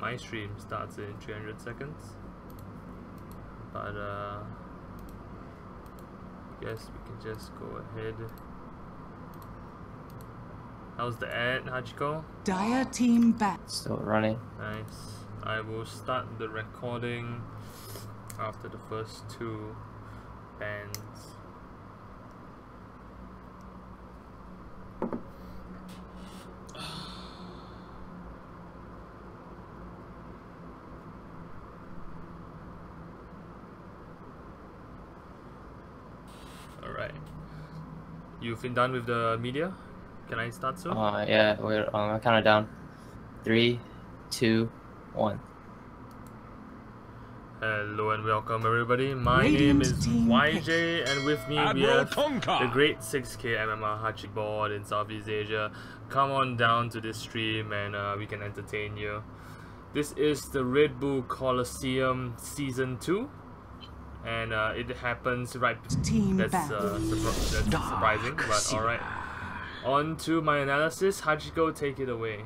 My stream starts in 300 seconds. But guess we can just go ahead. How's the ad, Hachiko? Dire team back. Still running. Nice. I will start the recording after the first two bands. Alright. You've been done with the media? Can I start soon? Yeah, we're on count it down. 3, 2, 1. Hello and welcome everybody. My Radiant name is team YJ and with me we Admiral have Tonka. the great 6K MMR Hachik board in Southeast Asia. Come on down to this stream and we can entertain you. This is the Redbull Colosseum Season 2 and it happens right. That's surprising, but alright. On to my analysis. Hachiko, take it away.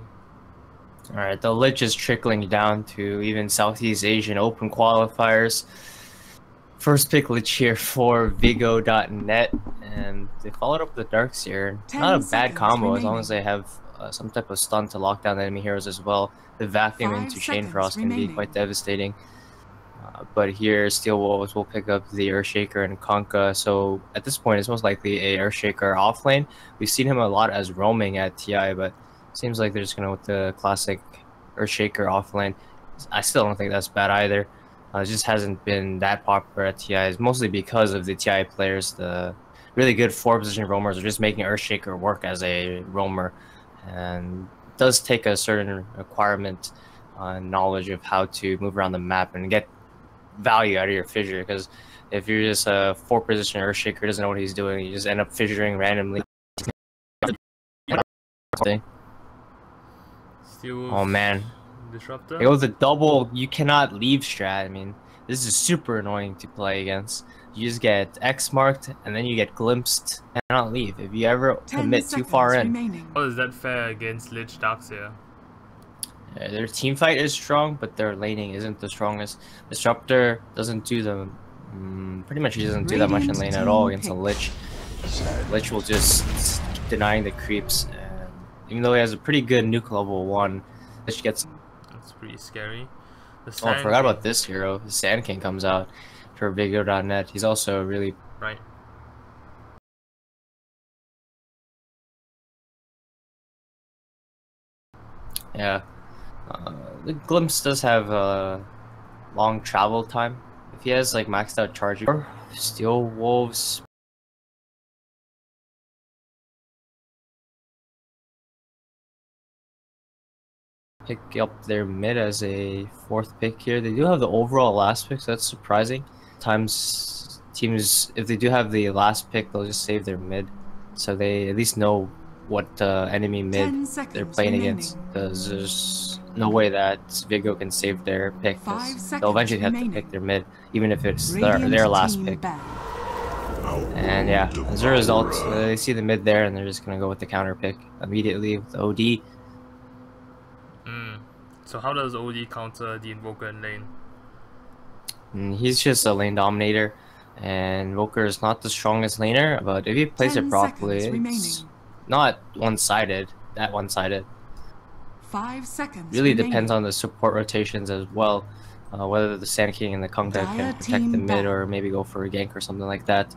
Alright, the lich is trickling down to even Southeast Asian Open qualifiers. First pick lich here for Vigo.net, and they followed up with the Darkseer. Not a bad combo as long as they have some type of stun to lock down the enemy heroes as well. The vacuum into Chain Frost can be quite devastating. But here, Steel Wolves will pick up the Earthshaker and Conka. So at this point, it's most likely a Earthshaker off lane. We've seen him a lot as roaming at TI, but seems like they're just gonna with the classic Earthshaker off lane. I still don't think that's bad either. It just hasn't been that popular at TI. It's mostly because of the TI players. The really good 4-position roamers are just making Earthshaker work as a roamer, and it does take a certain requirement knowledge of how to move around the map and get value out of your fissure, because if you're just a 4-position Earthshaker doesn't know what he's doing, you just end up fissuring randomly. Oh man, Disruptor. they go with the double you cannot leave strat. I mean, this is super annoying to play against. You just get X marked and then you get glimpsed and not leave if you ever commit too far in. How is that fair against Lich Darkseer? Yeah, their team fight is strong, but their laning isn't the strongest. Disruptor doesn't do the pretty much he doesn't do that much in lane at all against a Lich. Lich will just keep denying the creeps, and even though he has a pretty good nuke level 1, Lich gets. That's pretty scary. Oh, I forgot about this hero. The Sand King comes out for Vigo.net. He's also really right. Yeah. The Glimpse does have a long travel time. If he has like maxed out charge, or Steel Wolves pick up their mid as a 4th pick here. They do have the overall last pick, so that's surprising. Times teams, if they do have the last pick, they'll just save their mid, so they at least know what enemy mid they're playing against, because there's no way that Vigo can save their pick, because they'll eventually have to pick their mid, even if it's their last pick. And yeah, as a result, they see the mid there and they're just gonna go with the counter pick immediately with OD. So how does OD counter the Invoker in lane? He's just a lane dominator, and Invoker is not the strongest laner, but if he plays it properly, it's not one-sided, that one-sided. 5 seconds really depends on the support rotations as well, whether the Sand King and the Conga can protect the mid or maybe go for a gank or something like that.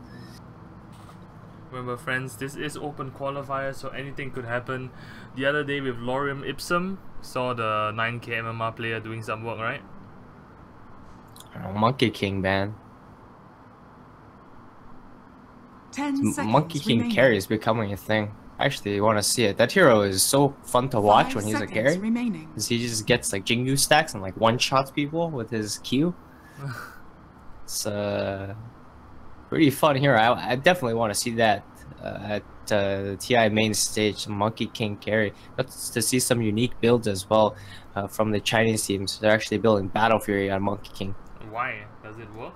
Remember friends, this is open qualifier, so anything could happen. The other day with Lorem Ipsum, saw the 9K MMR player doing some work, right? Monkey King ban. 10 seconds Monkey King remaining. carry is becoming a thing. Actually, you want to see it. That hero is so fun to watch when he's a carry. Because he just gets like Jingu stacks and like one-shots people with his Q. It's pretty fun hero. I definitely want to see that at the TI main stage. Monkey King carry. But to see some unique builds as well from the Chinese teams. They're actually building Battle Fury on Monkey King. Why? Does it work?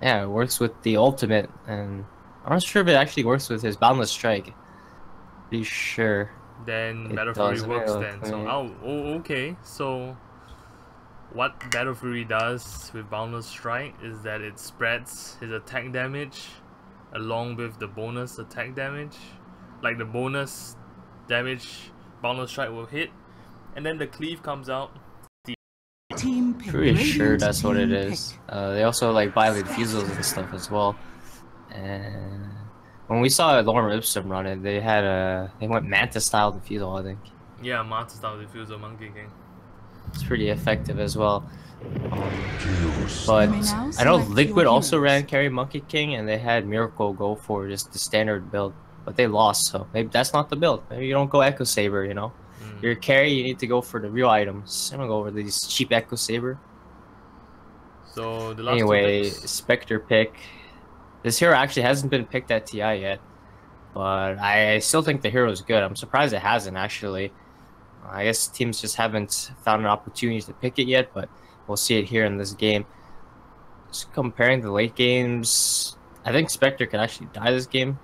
Yeah, it works with the ultimate, and I'm not sure if it actually works with his Boundless Strike. Pretty sure. Then it Battle Fury does. works then. So, oh, okay. So what Battle Fury does with Boundless Strike is that it spreads his attack damage along with the bonus attack damage. Like the bonus damage Boundless Strike will hit, and then the cleave comes out. Team pick. Pretty sure Radiant that's what it team is. They also like violate fusels and stuff as well. And when we saw Lorem Ipsum run it, they went Mantis style defusal, I think. Yeah, Mantis style diffuser, Monkey King. It's pretty effective as well. But You may now I know select Liquid your also heroes. ran carry Monkey King, and they had Miracle go for just the standard build, but they lost. So maybe that's not the build. Maybe you don't go Echo Saber. You know, your carry, you need to go for the real items. I don't go over these cheap Echo Saber. So the last Anyway, two picks. Spectre pick. This hero actually hasn't been picked at TI yet, but I still think the hero is good. I'm surprised it hasn't actually. I guess teams just haven't found an opportunity to pick it yet, but we'll see it here in this game. Just comparing the late games, I think Spectre can actually die this game,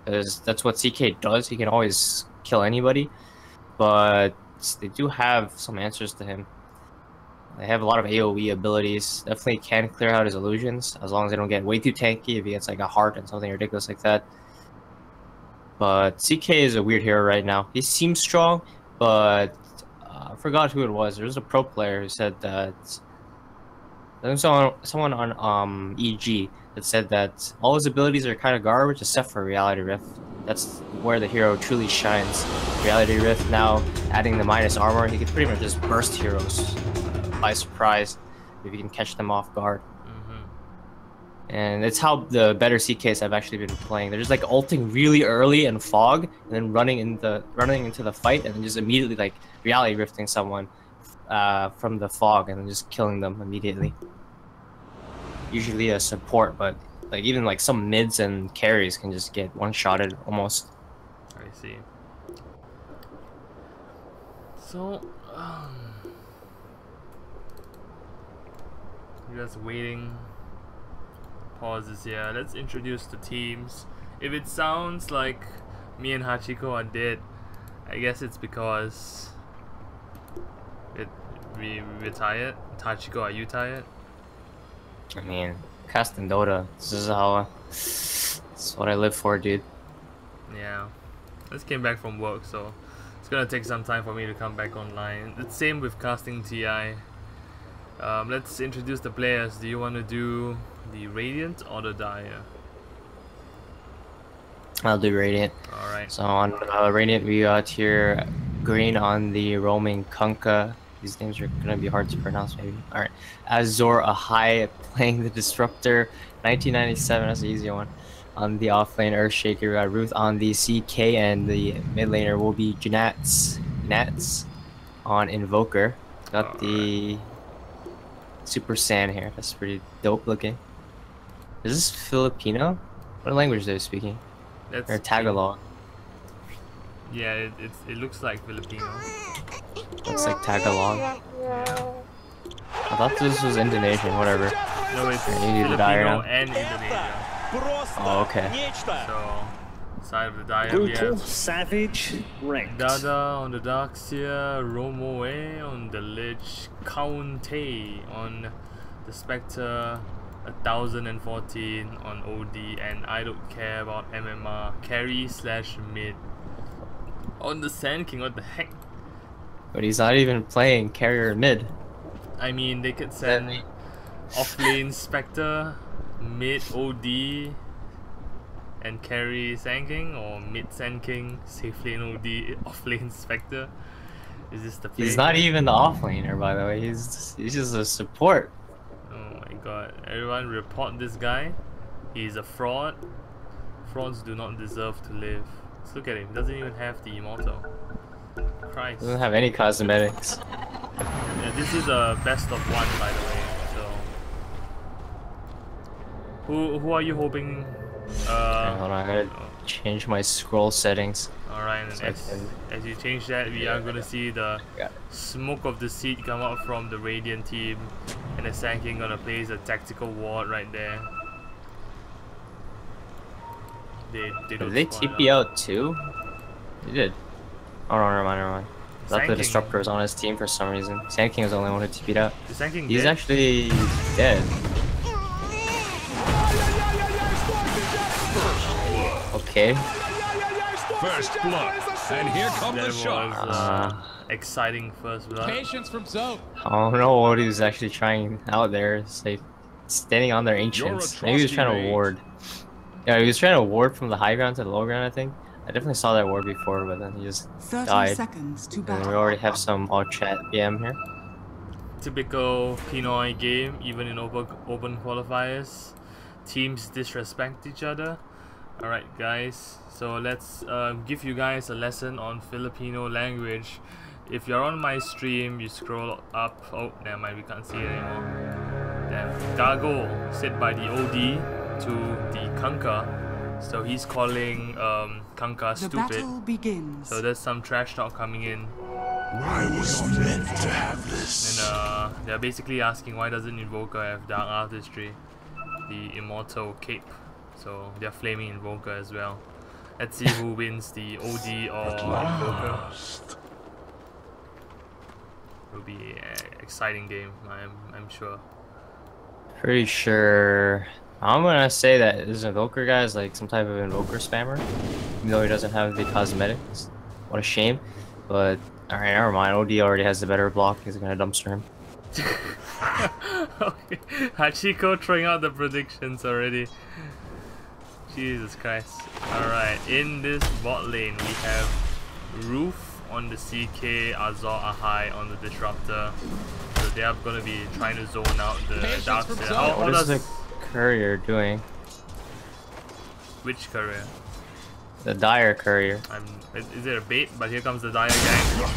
because that's what CK does. He can always kill anybody, but they do have some answers to him. They have a lot of AoE abilities. Definitely can clear out his illusions, as long as they don't get way too tanky, if he gets like a heart and something ridiculous like that. But CK is a weird hero right now. He seems strong, but I forgot who it was. There was a pro player who said that there was someone on EG that said that all his abilities are kind of garbage except for Reality Rift. That's where the hero truly shines. Reality Rift now adding the minus armor, he can pretty much just burst heroes by surprise if you can catch them off guard. And it's how the better CKs have actually been playing. They're just like ulting really early in fog, and then running into the fight, and then just immediately like reality rifting someone from the fog, and then just killing them immediately. Usually a support, but like even like some mids and carries can just get one-shotted almost. I see. So, you're just waiting. Pauses here. Let's introduce the teams. If it sounds like me and Hachiko are dead, I guess it's because we're tired. Hachiko, are you tired? I mean, casting Dota. This is what I live for, dude. Yeah. Just came back from work, so it's gonna take some time for me to come back online. The same with casting TI. Let's introduce the players. Do you want to do the Radiant or the Dire? I'll do Radiant. Alright. So on Radiant, we got here green on the roaming Kunkka. These names are gonna be hard to pronounce, maybe. Alright. Azor Ahai playing the Disruptor. 1997, that's an easy one. On the offlane, Earthshaker, we got Ruth on the CK, and the mid laner will be Nats on Invoker. Got the Super Saiyan here. That's pretty dope looking. Is this Filipino? What language are they speaking? That's or Tagalog? Yeah, it looks like Filipino. Looks like Tagalog. Yeah. I thought this was Indonesian, whatever. No, it's You need to die Filipino now. and Indonesia. Oh, okay. So, side of the Dire we Brutal, have savage, ranked. Dada on the Darkseer, Romoe on the Lich, Kaunte on the Spectre, 1014 on OD, and I don't care about MMR, carry / mid. On the Sand King, what the heck? But he's not even playing carrier mid. I mean, they could send offlane Spectre, mid OD, and carry Sand King, or mid Sand King, safe lane OD, offlane Spectre. Is this the play? He's not even the offlaner, by the way. He's just a support. Oh my god. Everyone report this guy. He's a fraud. Frauds do not deserve to live. Let's look at him. He doesn't even have the immortal. Christ. Doesn't have any cosmetics. Yeah, this is a best of one, by the way. So who are you hoping? Okay, hold on, I gotta change my scroll settings. Alright, and So as you change that, we are gonna see the smoke of the seed come out from the Radiant team, and the Sand King gonna place a tactical ward right there. They Did they TP out too? They did. Oh no, never mind. Thought the Disruptor was on his team for some reason. Sand King was the only one who TP'd out. Is Sand King He's dead? actually dead. Okay. First blood, and here come That the shots. was exciting first blood. Patience from Zoe. I don't know what he was actually trying out there. It's like standing on their ancients. Maybe he was trying to ward. Yeah, he was trying to ward from the high ground to the low ground, I think. I definitely saw that ward before, but then he just 30 died. seconds to And battle. we already have some all chat BM here. Typical Pinoy game, even in open qualifiers. Teams disrespect each other. Alright guys, so let's give you guys a lesson on Filipino language. If you're on my stream, you scroll up. Oh, never mind, we can't see it anymore. Damn. Gago said by the OD to the Kanka. So he's calling Kanka The stupid. battle begins. So there's some trash talk coming in. I was meant to have this. And they're basically asking why doesn't Invoker have Dark Artistry, the Immortal Cape. So they're flaming Invoker as well. Let's see who wins the OD or Invoker. It'll be an exciting game, I'm sure. Pretty sure. I'm gonna say that this Invoker guy is like some type of Invoker spammer, even though he doesn't have the cosmetics. What a shame. But alright, never mind. OD already has the better block. He's gonna dumpster him. Okay. Hachiko throwing out the predictions already. Jesus Christ. Alright, in this bot lane we have Roof on the CK, Azor Ahai on the Disruptor. So they are gonna be trying to zone out the Darkseid. What is the courier doing? Which courier? The Dire courier. Is it a bait? But here comes the Dire gang.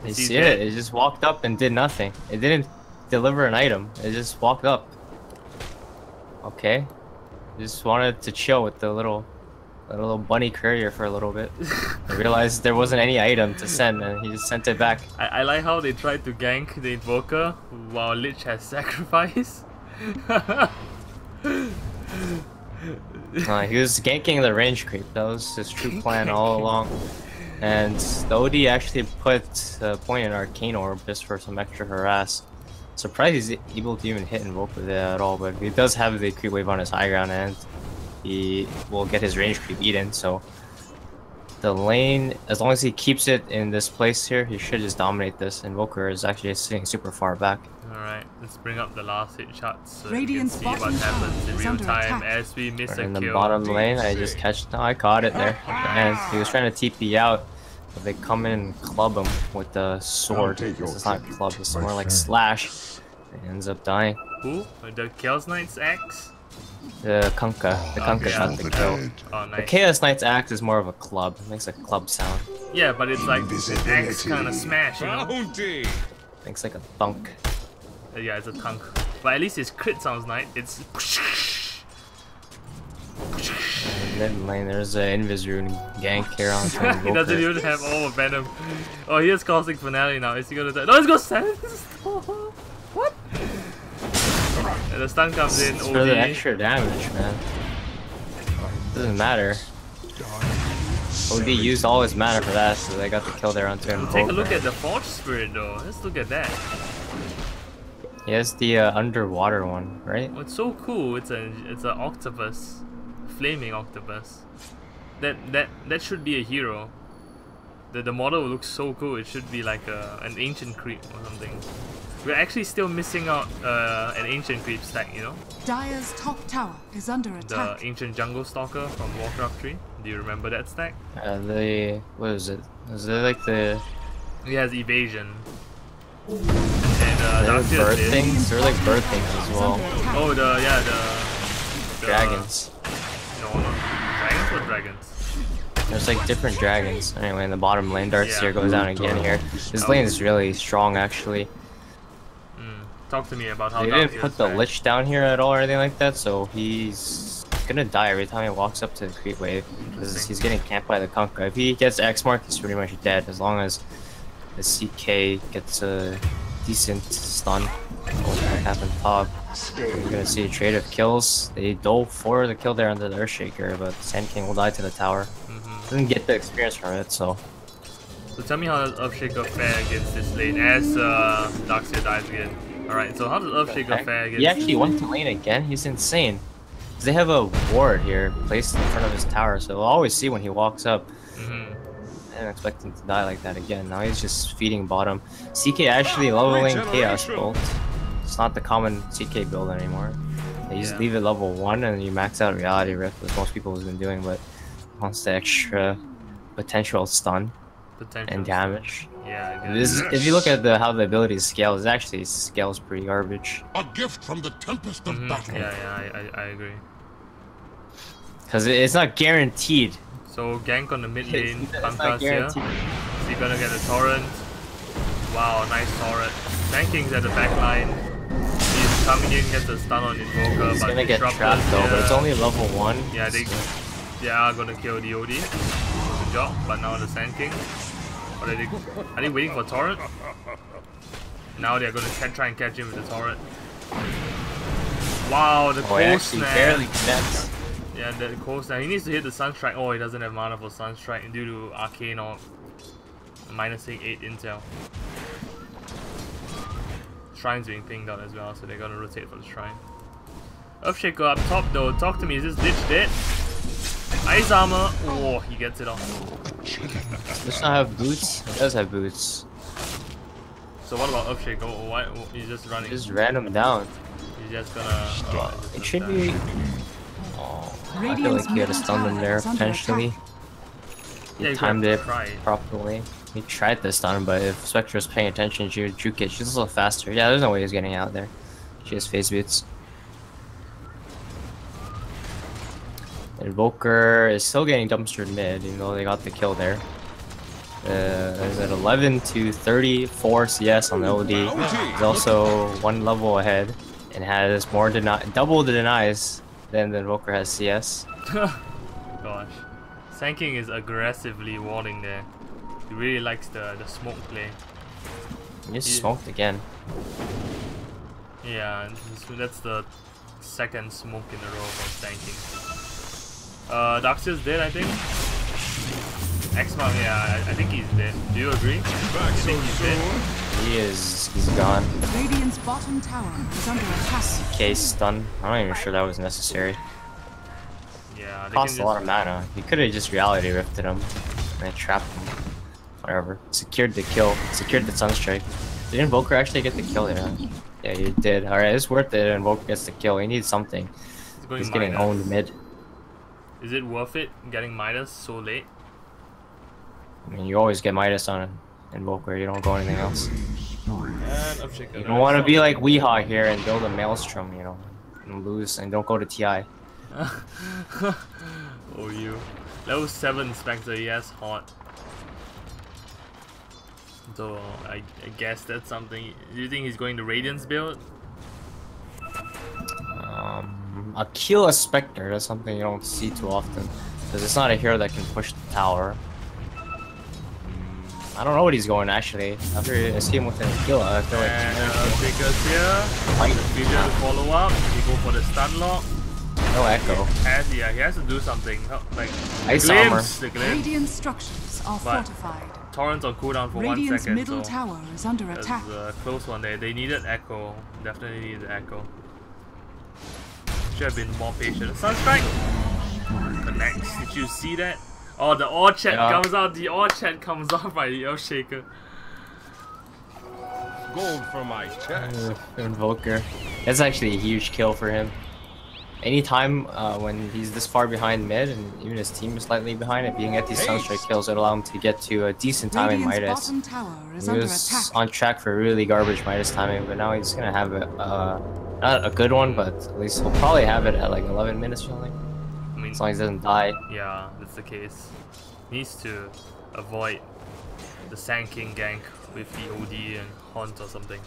You see it? It just walked up and did nothing. It didn't deliver an item. It just walked up. Okay. Just wanted to chill with the little bunny courier for a little bit. I realized there wasn't any item to send and he just sent it back. I like how they tried to gank the Invoker while Lich has sacrifice. He was ganking the range creep. That was his true plan all along. And the OD actually put a point in Arcane Orb just for some extra harass. Surprised he's able to even hit Invoker there at all, but he does have the creep wave on his high ground and he will get his range creep eaten, so the lane, as long as he keeps it in this place here, he should just dominate this. Invoker is actually sitting super far back. Alright, let's bring up the last hit shots so Radiant's you can see what happens in real time as we miss a kill. In the bottom lane, I just catch. No, I caught it there. And he was trying to TP out, but they come in and club him with the sword. This is not club, it's more like slash. He ends up dying. Who? The Chaos Knight's axe? The Kunkka. The Kunkka got the kill. Oh, The nice. Chaos Knight's axe is more of a club. It makes a club sound. Yeah, but it's like the axe kind of smash, you know? Bounty. Makes like a thunk. Yeah, it's a thunk. But at least his crit sounds nice. It's. And then lane, there's an Invis rune gank here on top. He doesn't even have all of Venom. Oh, he has Cosmic Finale now. Is he gonna die? No, he's gonna stand. What? And the stun comes in. It's for the extra damage, man. Doesn't matter. OD used all his mana for that, so they got the kill there on turn. Take a look at the Forge Spirit though. Let's look at that. He has the underwater one, right? Oh, it's so cool. It's an octopus, flaming octopus. That should be a hero. The model looks so cool. It should be like an ancient creep or something. We're actually still missing out an ancient creep stack, you know? Dire's top tower is under attack. The ancient jungle stalker from Warcraft 3. Do you remember that stack? What is it? Is it like the... He has evasion. And They're Darkseid bird did. things? They're like bird things as well. Oh, the Dragons. No, not dragons or dragons? There's like different dragons. Anyway, in the bottom lane, Darkseid Yeah. goes down again here. This lane is really strong, actually. Talk to me about how They Darkseid didn't put is the bad. Lich down here at all or anything like that, so he's gonna die every time he walks up to the creep wave because he's getting camped by the Kunkka. If he gets X mark, he's pretty much dead as long as the CK gets a decent stun. What's gonna happen top? We're gonna see a trade of kills. They dove for the kill there under the Earthshaker, but Sand King will die to the tower. Doesn't get the experience from it, so So tell me how does Earthshaker fare against this lane as Darkseer dies again. Alright, so how does Earthshaker fare against... He actually went to lane again? He's insane. They have a ward here placed in front of his tower, so we'll always see when he walks up. I didn't expect him to die like that again. Now he's just feeding bottom. CK actually leveling Chaos Bolt. It's not the common CK build anymore. You just leave it level 1 and you max out Reality Rift, as most people have been doing, but wants the extra potential stun and damage. Yeah, if you look at how the ability scales, it actually scales pretty garbage. A gift from the tempest of battle. Yeah, I agree. Because it's not guaranteed. So gank on the mid lane, Kamka's here. So you're gonna get a torrent. Wow, nice torrent. Tanking's at the back line. He's coming in, gets a stun on Invoker, He's but gonna get trapped though, but it's only level 1. Yeah, they are gonna kill the OD. Good job, but now the Sand King. Are they waiting for torrent? Now they're gonna try and catch him with the torrent. Wow, the cold snap. Barely connects. Yeah, the cold snap. He needs to hit the Sunstrike. Oh, he doesn't have mana for Sunstrike due to Arcane or -8 intel. Shrine's being pinged out as well, so they're gonna rotate for the Shrine. Earthshaker up top though. Talk to me, is this Lich dead? Ice armor. Oh, he gets it off. Does not have boots? It does have boots. So what about Earthshaker? Why he's just running? Just ran him down. He's just gonna. It should be. Oh, I feel like he had to stun them there potentially. Yeah, He timed it properly. He tried to stun, but if Spectre was paying attention, she would juke it. She's a little faster. Yeah, there's no way he's getting out there. She has phase boots. Invoker is still getting dumpstered mid, even though they got the kill there. Is at 11 to 34 CS on the OD. He's also 1 level ahead and has double the denies than the Invoker has CS. Gosh. Sand King is aggressively warding there. He really likes the smoke play. He just smoked again. Yeah, that's the second smoke in a row for Sand King. Darkseer's dead, I think. X-Mark, yeah, I think he's dead. Do you agree? You think he's dead? He's gone. Radiant's bottom tower is under attack. Case stun. I'm not even sure that was necessary. Yeah, they Cost a lot of mana. He could have just reality rifted him and trapped him. Whatever. Secured the kill. Secured the Sunstrike. Did Invoker actually get the kill there? Yeah, he did. Alright, it's worth it. Invoker gets the kill. He needs something. He's getting owned mid. Is it worth it getting Midas so late? I mean, you always get Midas on Invoker. You don't go anything else. You don't want to be like Weehaw here and build a Maelstrom, you know, and lose and don't go to TI. Oh, you. Level 7 Spectre, yes, hot. So, I guess that's something. Do you think he's going to Radiance build? A kill a Spectre, that's something you don't see too often. Because it's not a hero that can push the tower. I don't know what he's going actually. After I see him with a kill, I feel like... Triggers here. The future to follow up. He go for the stun lock. No echo. He has to do something. Like, Ice armor. Radiant structures are fortified. Torrents on cooldown for Radiant's 1 second. middle tower is under attack. A close one there. They needed echo. Definitely needed echo. Should have been more patient. Sunstrike connects. Did you see that? Oh, the all chat comes out. The all chat comes out by the Earthshaker. Gold for my chest. Invoker. That's actually a huge kill for him. Anytime when he's this far behind mid and even his team is slightly behind, if you can get these Sunstrike kills, it'll allow him to get to a decent timing Midas. He was on track for really garbage Midas timing, but now he's gonna have not a good one, but at least he'll probably have it at like 11 minutes or something. I mean, as long as he doesn't die. Yeah, that's the case. Needs to avoid the Sand King gank with the OD and Haunt or something.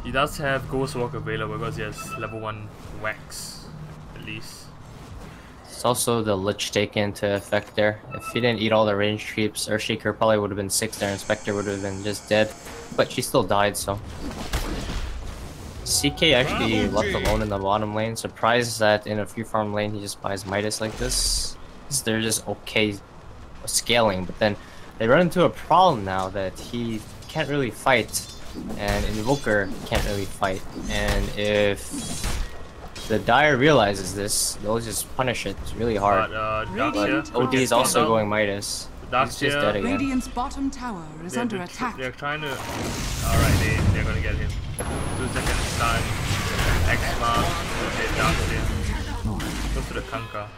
He does have Ghostwalk available because he has level 1 Wax, at least. It's also the Lich taken into effect there. If he didn't eat all the range creeps, Earthshaker probably would have been 6 there and Spectre would have been just dead. But she still died, so... CK actually left alone in the bottom lane. Surprised that in a free farm lane he just buys Midas like this. They're just okay scaling, but then they run into a problem now that he can't really fight, and Invoker can't really fight. And if the Dire realizes this, they'll just punish it really hard. But OD is also going Midas. He's just dead again. Radiant's bottom tower is under attack. They're trying to. Alright, they're gonna get him. 2 seconds stun. X-Mark. Okay, Darkseer. Goes to the Kanka.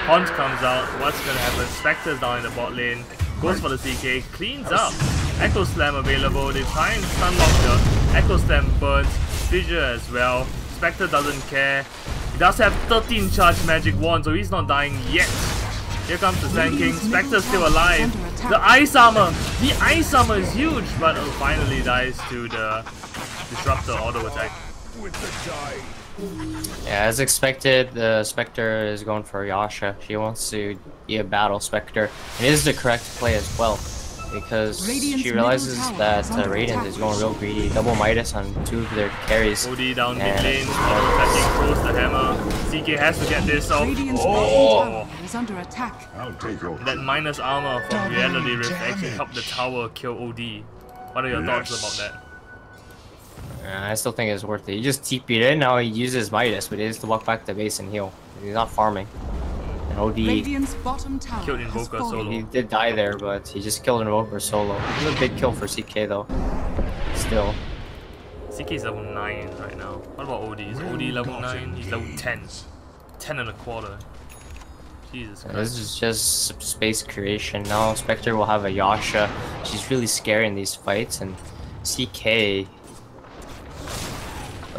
Haunt comes out. What's gonna happen? Spectre's down in the bot lane. Goes for the CK. Cleans up. Echo Slam available. They try and stun lock the Echo Slam burns. Fissure as well. Spectre doesn't care. He does have 13 charged magic wand, so he's not dying yet. Here comes the Sand King. Spectre's still alive. The ice armor! The ice armor is huge, but finally dies to the Disruptor auto attack. Yeah, as expected, the Spectre is going for Yasha. She wants to be a battle Spectre. It is the correct play as well, because she realizes that Radiant is going real greedy. Double Midas on 2 of their carries. OD down mid lane, attacking, throws the hammer. CK has to get this off. Is under attack. That minus armor from Reality Rift actually helped the tower kill OD. What are your thoughts about that? I still think it's worth it. He just TP'd in, now he uses Midas, but he has to walk back to base and heal. He's not farming. And OD killed Invoker solo. He did die there, but he just killed Invoker solo. It was a big kill for CK though. Still. CK is level 9 right now. What about OD? Is OD level 9? He's level 10. 10 and a quarter. Jesus Christ. This is just space creation. Now Spectre will have a Yasha. She's really scary in these fights, and CK...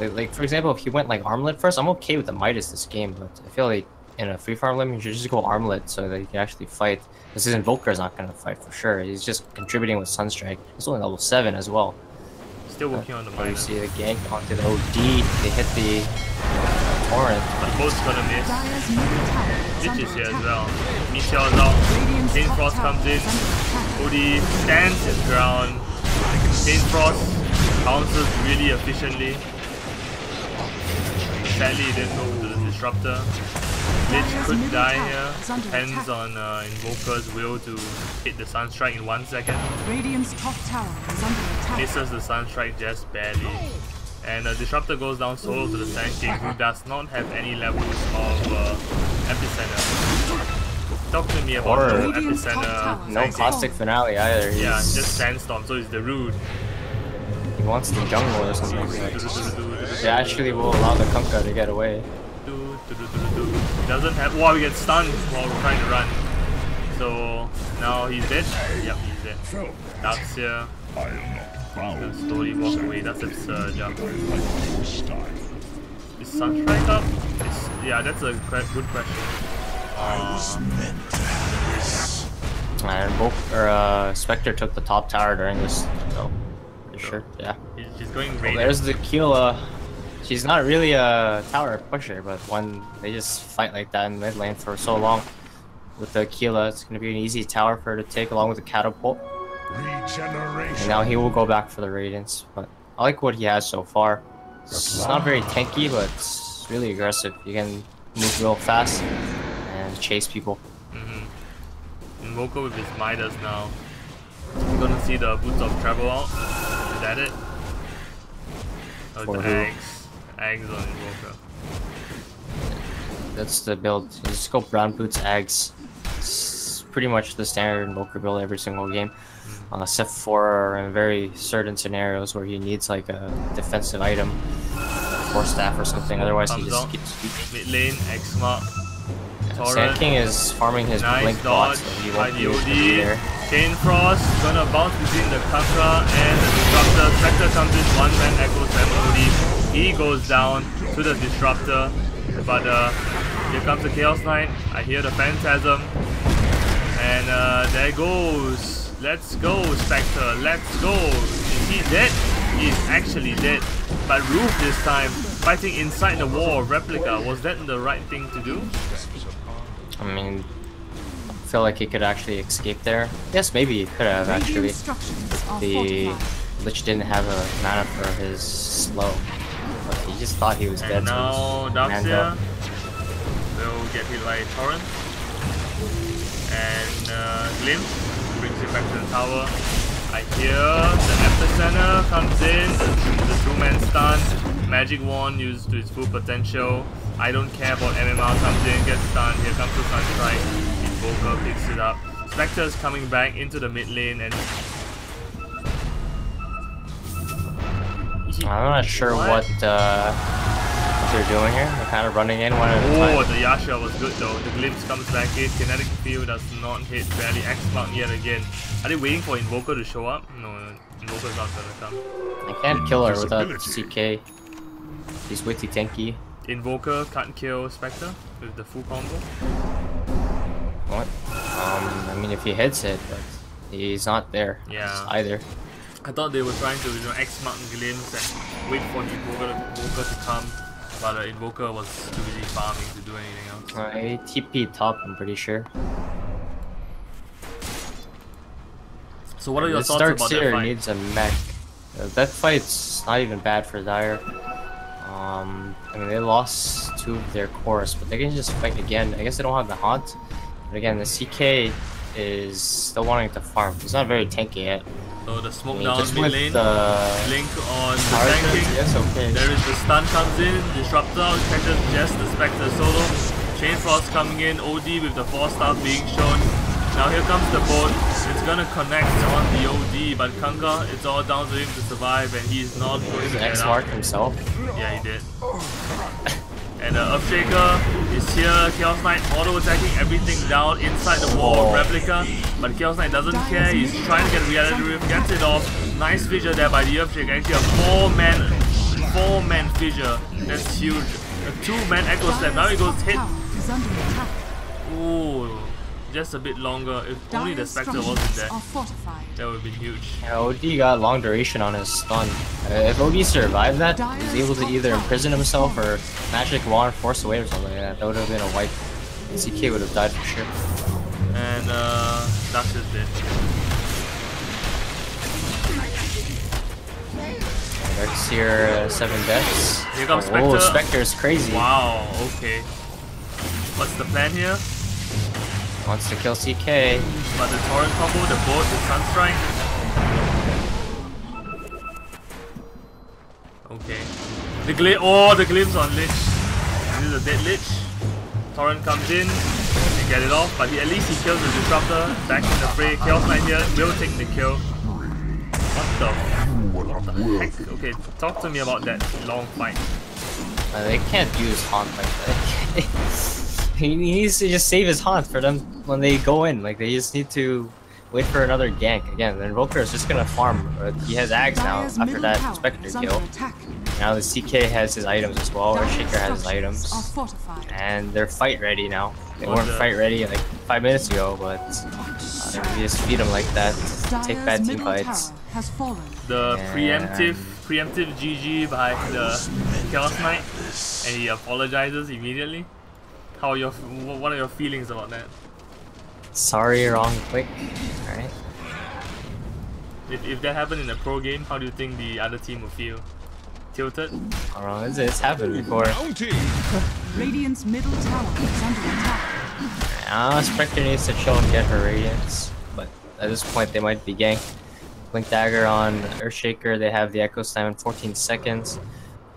Like for example, if he went like Armlet first, I'm okay with the Midas this game, but I feel like in a free farm limit, you should just go Armlet so that he can actually fight. This Invoker is not going to fight for sure. He's just contributing with Sunstrike. He's only level 7 as well. Still working on the Midas. You see the gank onto the OD. They hit the Torrent. But both's gonna miss. Lich is here as well. Meteor is out. Chain Frost comes in. OD stands his ground. Chain Frost bounces really efficiently. Sadly, he didn't go to the Disruptor. Lich could die here. Depends on Invoker's will to hit the Sunstrike in 1 second. Radiant's top tower is under attack. Misses the Sunstrike just barely. And Disruptor goes down solo to the Sand King, who does not have any levels of Epicenter. Talk to me about the Epicenter. No Caustic Finale either. Yeah, just Sandstorm, so it's the Rude. He wants the jungle or something. They actually will allow the Kunkka to get away. He doesn't have. Wow, he gets stunned while we're trying to run. So now he's dead. Yep, he's dead. Darkseer. Gonna slowly walk away. That's absurd. Yeah. Is Sunstrike up? Yeah, that's a good question. And both Spectre took the top tower during this. So, sure. Yeah. She's going well, there's the Keela. She's not really a tower pusher, but when they just fight like that in mid lane for so long with the Keela, it's going to be an easy tower for her to take along with the catapult. And now he will go back for the Radiance, but I like what he has so far. It's not very tanky, but it's really aggressive. You can move real fast and chase people. Invoker with his Midas now. We're gonna see the Boots of Travel out. Is that it? Oh, the eggs. Eggs on Invoker. That's the build. You just go Brown Boots, eggs. It's pretty much the standard Invoker build every single game. Except for in very certain scenarios where he needs like a defensive item, Force Staff or something. Otherwise, he just keeps mid lane, X-Mark. Sand King is farming his blink bot, so he won't be there. Chain Frost gonna bounce between the Kanka and the Disruptor. Spectre comes in, one man echoes OD. He goes down to the Disruptor, but here comes the Chaos Knight. I hear the Phantasm, and there goes. Let's go, Spectre, let's go. Is he dead? He's actually dead. But Roof this time, fighting inside the wall of Replica. Was that the right thing to do? I mean, I feel like he could actually escape there. Yes, maybe he could have actually. The Lich didn't have a mana for his slow. But he just thought he was dead. And now Darkseer will get hit by Torrent. And Glimpse brings him back to the tower. I hear the epicenter comes in. The 2-man stun. Magic wand used to its full potential. I don't care about MMR comes in, gets stunned. Here comes the Sunstrike. Invoker picks it up. Spectre is coming back into the mid lane and I'm not sure what they're doing here. They're kind of running in one at a time. Oh, the Yasha was good though. The glimpse comes back in. Kinetic field does not hit. Barely X-Mark yet again. Are they waiting for Invoker to show up? No, Invoker's not gonna come. I can't kill her without CK. He's way too tanky. Invoker can't kill Spectre with the full combo. What? I mean, if he hits it, but he's not there. Yeah. Either. I thought they were trying to, X-Mark glimpse and wait for the Invoker to come, but Invoker was too busy farming to do anything else. I TP top, I'm pretty sure. So what are your This thoughts Dark about that Seer fight? needs a mech. That fight's not even bad for Dire. I mean, they lost 2 of their cores, but they can just fight again. I guess they don't have the haunt, but again, the CK is still wanting to farm. He's not very tanky yet. So the smoke I mean, down just mid with lane, the Blink on the Arthur, tanking. yes, okay. There is the stun comes in, Disruptor catches just the Spectre solo. Chain Frost coming in, OD with the 4-star being shown. Now here comes the boat. It's gonna connect on the OD, but Kanka, it's all down to him to survive, and he's not going to get X-Mark up. himself. Yeah, he did. And the Earthshaker is here. Chaos Knight auto-attacking everything down inside the wall of Replica. But Chaos Knight doesn't care. He's trying to get Reality Rift, gets it off. Nice fissure there by the Earthshaker. Actually a 4-man fissure. That's huge. A 2-man Echo Slam. Now he goes hit. Is under attack. Ooh, just a bit longer. If only the Dire's Spectre structures wasn't there, are fortified. that would have been huge. Yeah, OD got long duration on his stun. If OD survived that, he was able to either imprison himself or Magic Wand force away or something like that. That would have been a wipe. And CK would have died for sure. And Dax is dead. Dark Seer 7 deaths. Here comes Oh, Spectre. Spectre's crazy. Wow, okay. What's the plan here? Wants to kill CK. But the Torrent combo, the boat, the Sunstrike. Okay. The glimpse on Lich. This is a dead Lich. Torrent comes in. They get it off, but at least he kills the Disruptor. Back in the fray. Chaos Knight here will take the kill. What the heck? Okay, talk to me about that long fight. They can't use Haunt like that. He needs to just save his Haunt for them when they go in. Like, they just need to wait for another gank. Again, the Invoker is just gonna farm. He has Ags now Dire's after middle that tower Spectre is under kill. attack. Now the CK has his items as well, or Dire's Shaker has his structures items. are fortified. And they're fight ready now. They Well, weren't the- fight ready like 5 minutes ago, but they just feed them like that. Take Dire's bad team middle fights. tower has fallen. The Yeah. preemptive GG by the Chaos Knight, and he apologizes immediately. What are your feelings about that? Sorry, wrong click. Alright. If that happened in a pro game, how do you think the other team would feel? Tilted? I don't know, it's happened before. Bounty. Radiant's middle tower is under attack. Spectre needs to chill and get her Radiance, but at this point they might be ganked. Blink Dagger on Earthshaker, they have the Echo Slam in 14 seconds.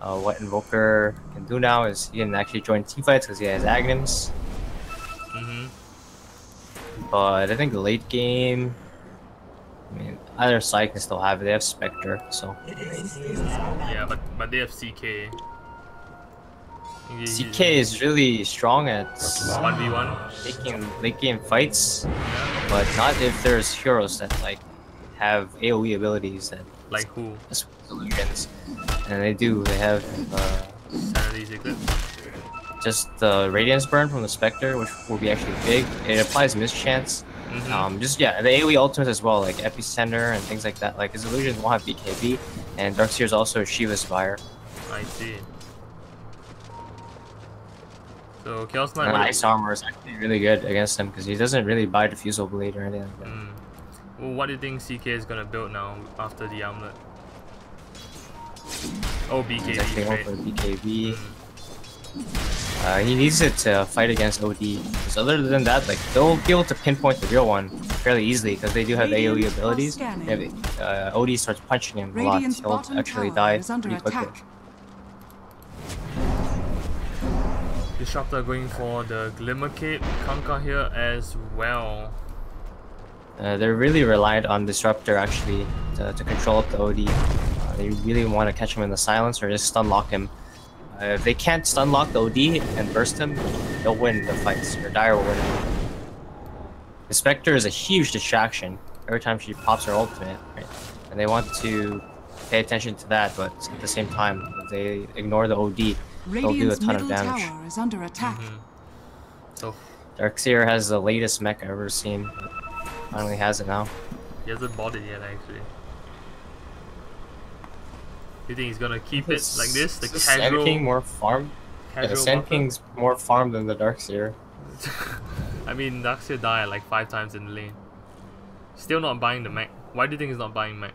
What Invoker can do now is he can actually join teamfights because he has Aghanim's. But I think the late game, I mean, either side can still have it. They have Spectre, so. Yeah, but they have CK. CK is really strong at 1v1. late game fights, but not if there's heroes that like have AoE abilities that Like who? solutions. And they do. They have Sanity Secret. just the Radiance Burn from the Spectre, which will be actually big. It applies mischance. Just yeah, the AoE ultimates as well, like Epicenter and things like that. Like his illusions won't have BKB, and Darkseer is also Shiva's Spire. I see. So Chaos Knight. And Ice Armor is actually really good against him because he doesn't really buy Diffusal Blade or anything like that. Well, what do you think CK is gonna build now after the Armlet? Oh, He's actually BKB, going right? for BKB. He needs it to fight against OD. Because other than that, like they'll be able to pinpoint the real one fairly easily because they do have AoE abilities. If OD starts punching him a lot, he'll actually die pretty quickly. Disruptor going for the Glimmer Cape. Kanka here as well. They're really reliant on Disruptor actually to control up the OD. They really want to catch him in the silence or just stun lock him. If they can't stun lock the OD and burst him, they'll win the fights, or Dire will win it. The Spectre is a huge distraction every time she pops her ultimate, right? And they want to pay attention to that, but at the same time, if they ignore the OD, they'll do a ton of damage. Tower is under attack. So Darkseer has the latest mech I've ever seen. Finally has it now. he hasn't bought it yet actually. You think he's gonna keep it like this? The casual... Sand King more farm? Yeah, the Sand King's more farm than the Darkseer. I mean, Darkseer died like 5 times in the lane. Still not buying the mech. Why do you think he's not buying mech?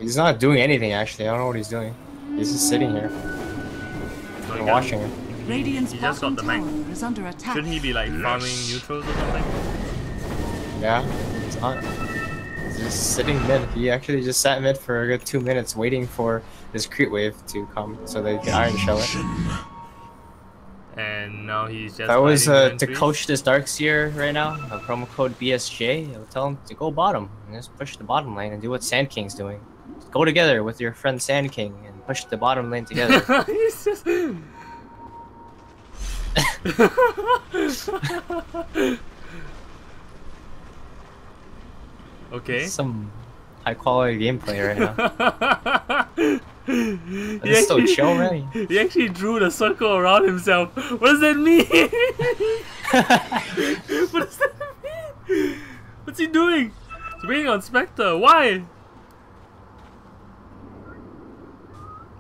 He's not doing anything actually, I don't know what he's doing. He's just sitting here. And watching him. Radiant's he just got the mech. tower is under attack. Shouldn't he be like farming neutrals or something? Yeah, he's not. He's just sitting mid. He actually just sat mid for a good 2 minutes waiting for this creep wave to come so they can Iron Shell it. And now he's just... If I was to coach this Darkseer right now, a promo code BSJ, I would tell him to go bottom and just push the bottom lane and do what Sand King's doing. Just go together with your friend Sand King and push the bottom lane together. He's just... Okay. Some high quality gameplay right now. It's so chill, man. He actually drew the circle around himself. What does that mean? What does that mean? What's he doing? He's waiting on Spectre. Why?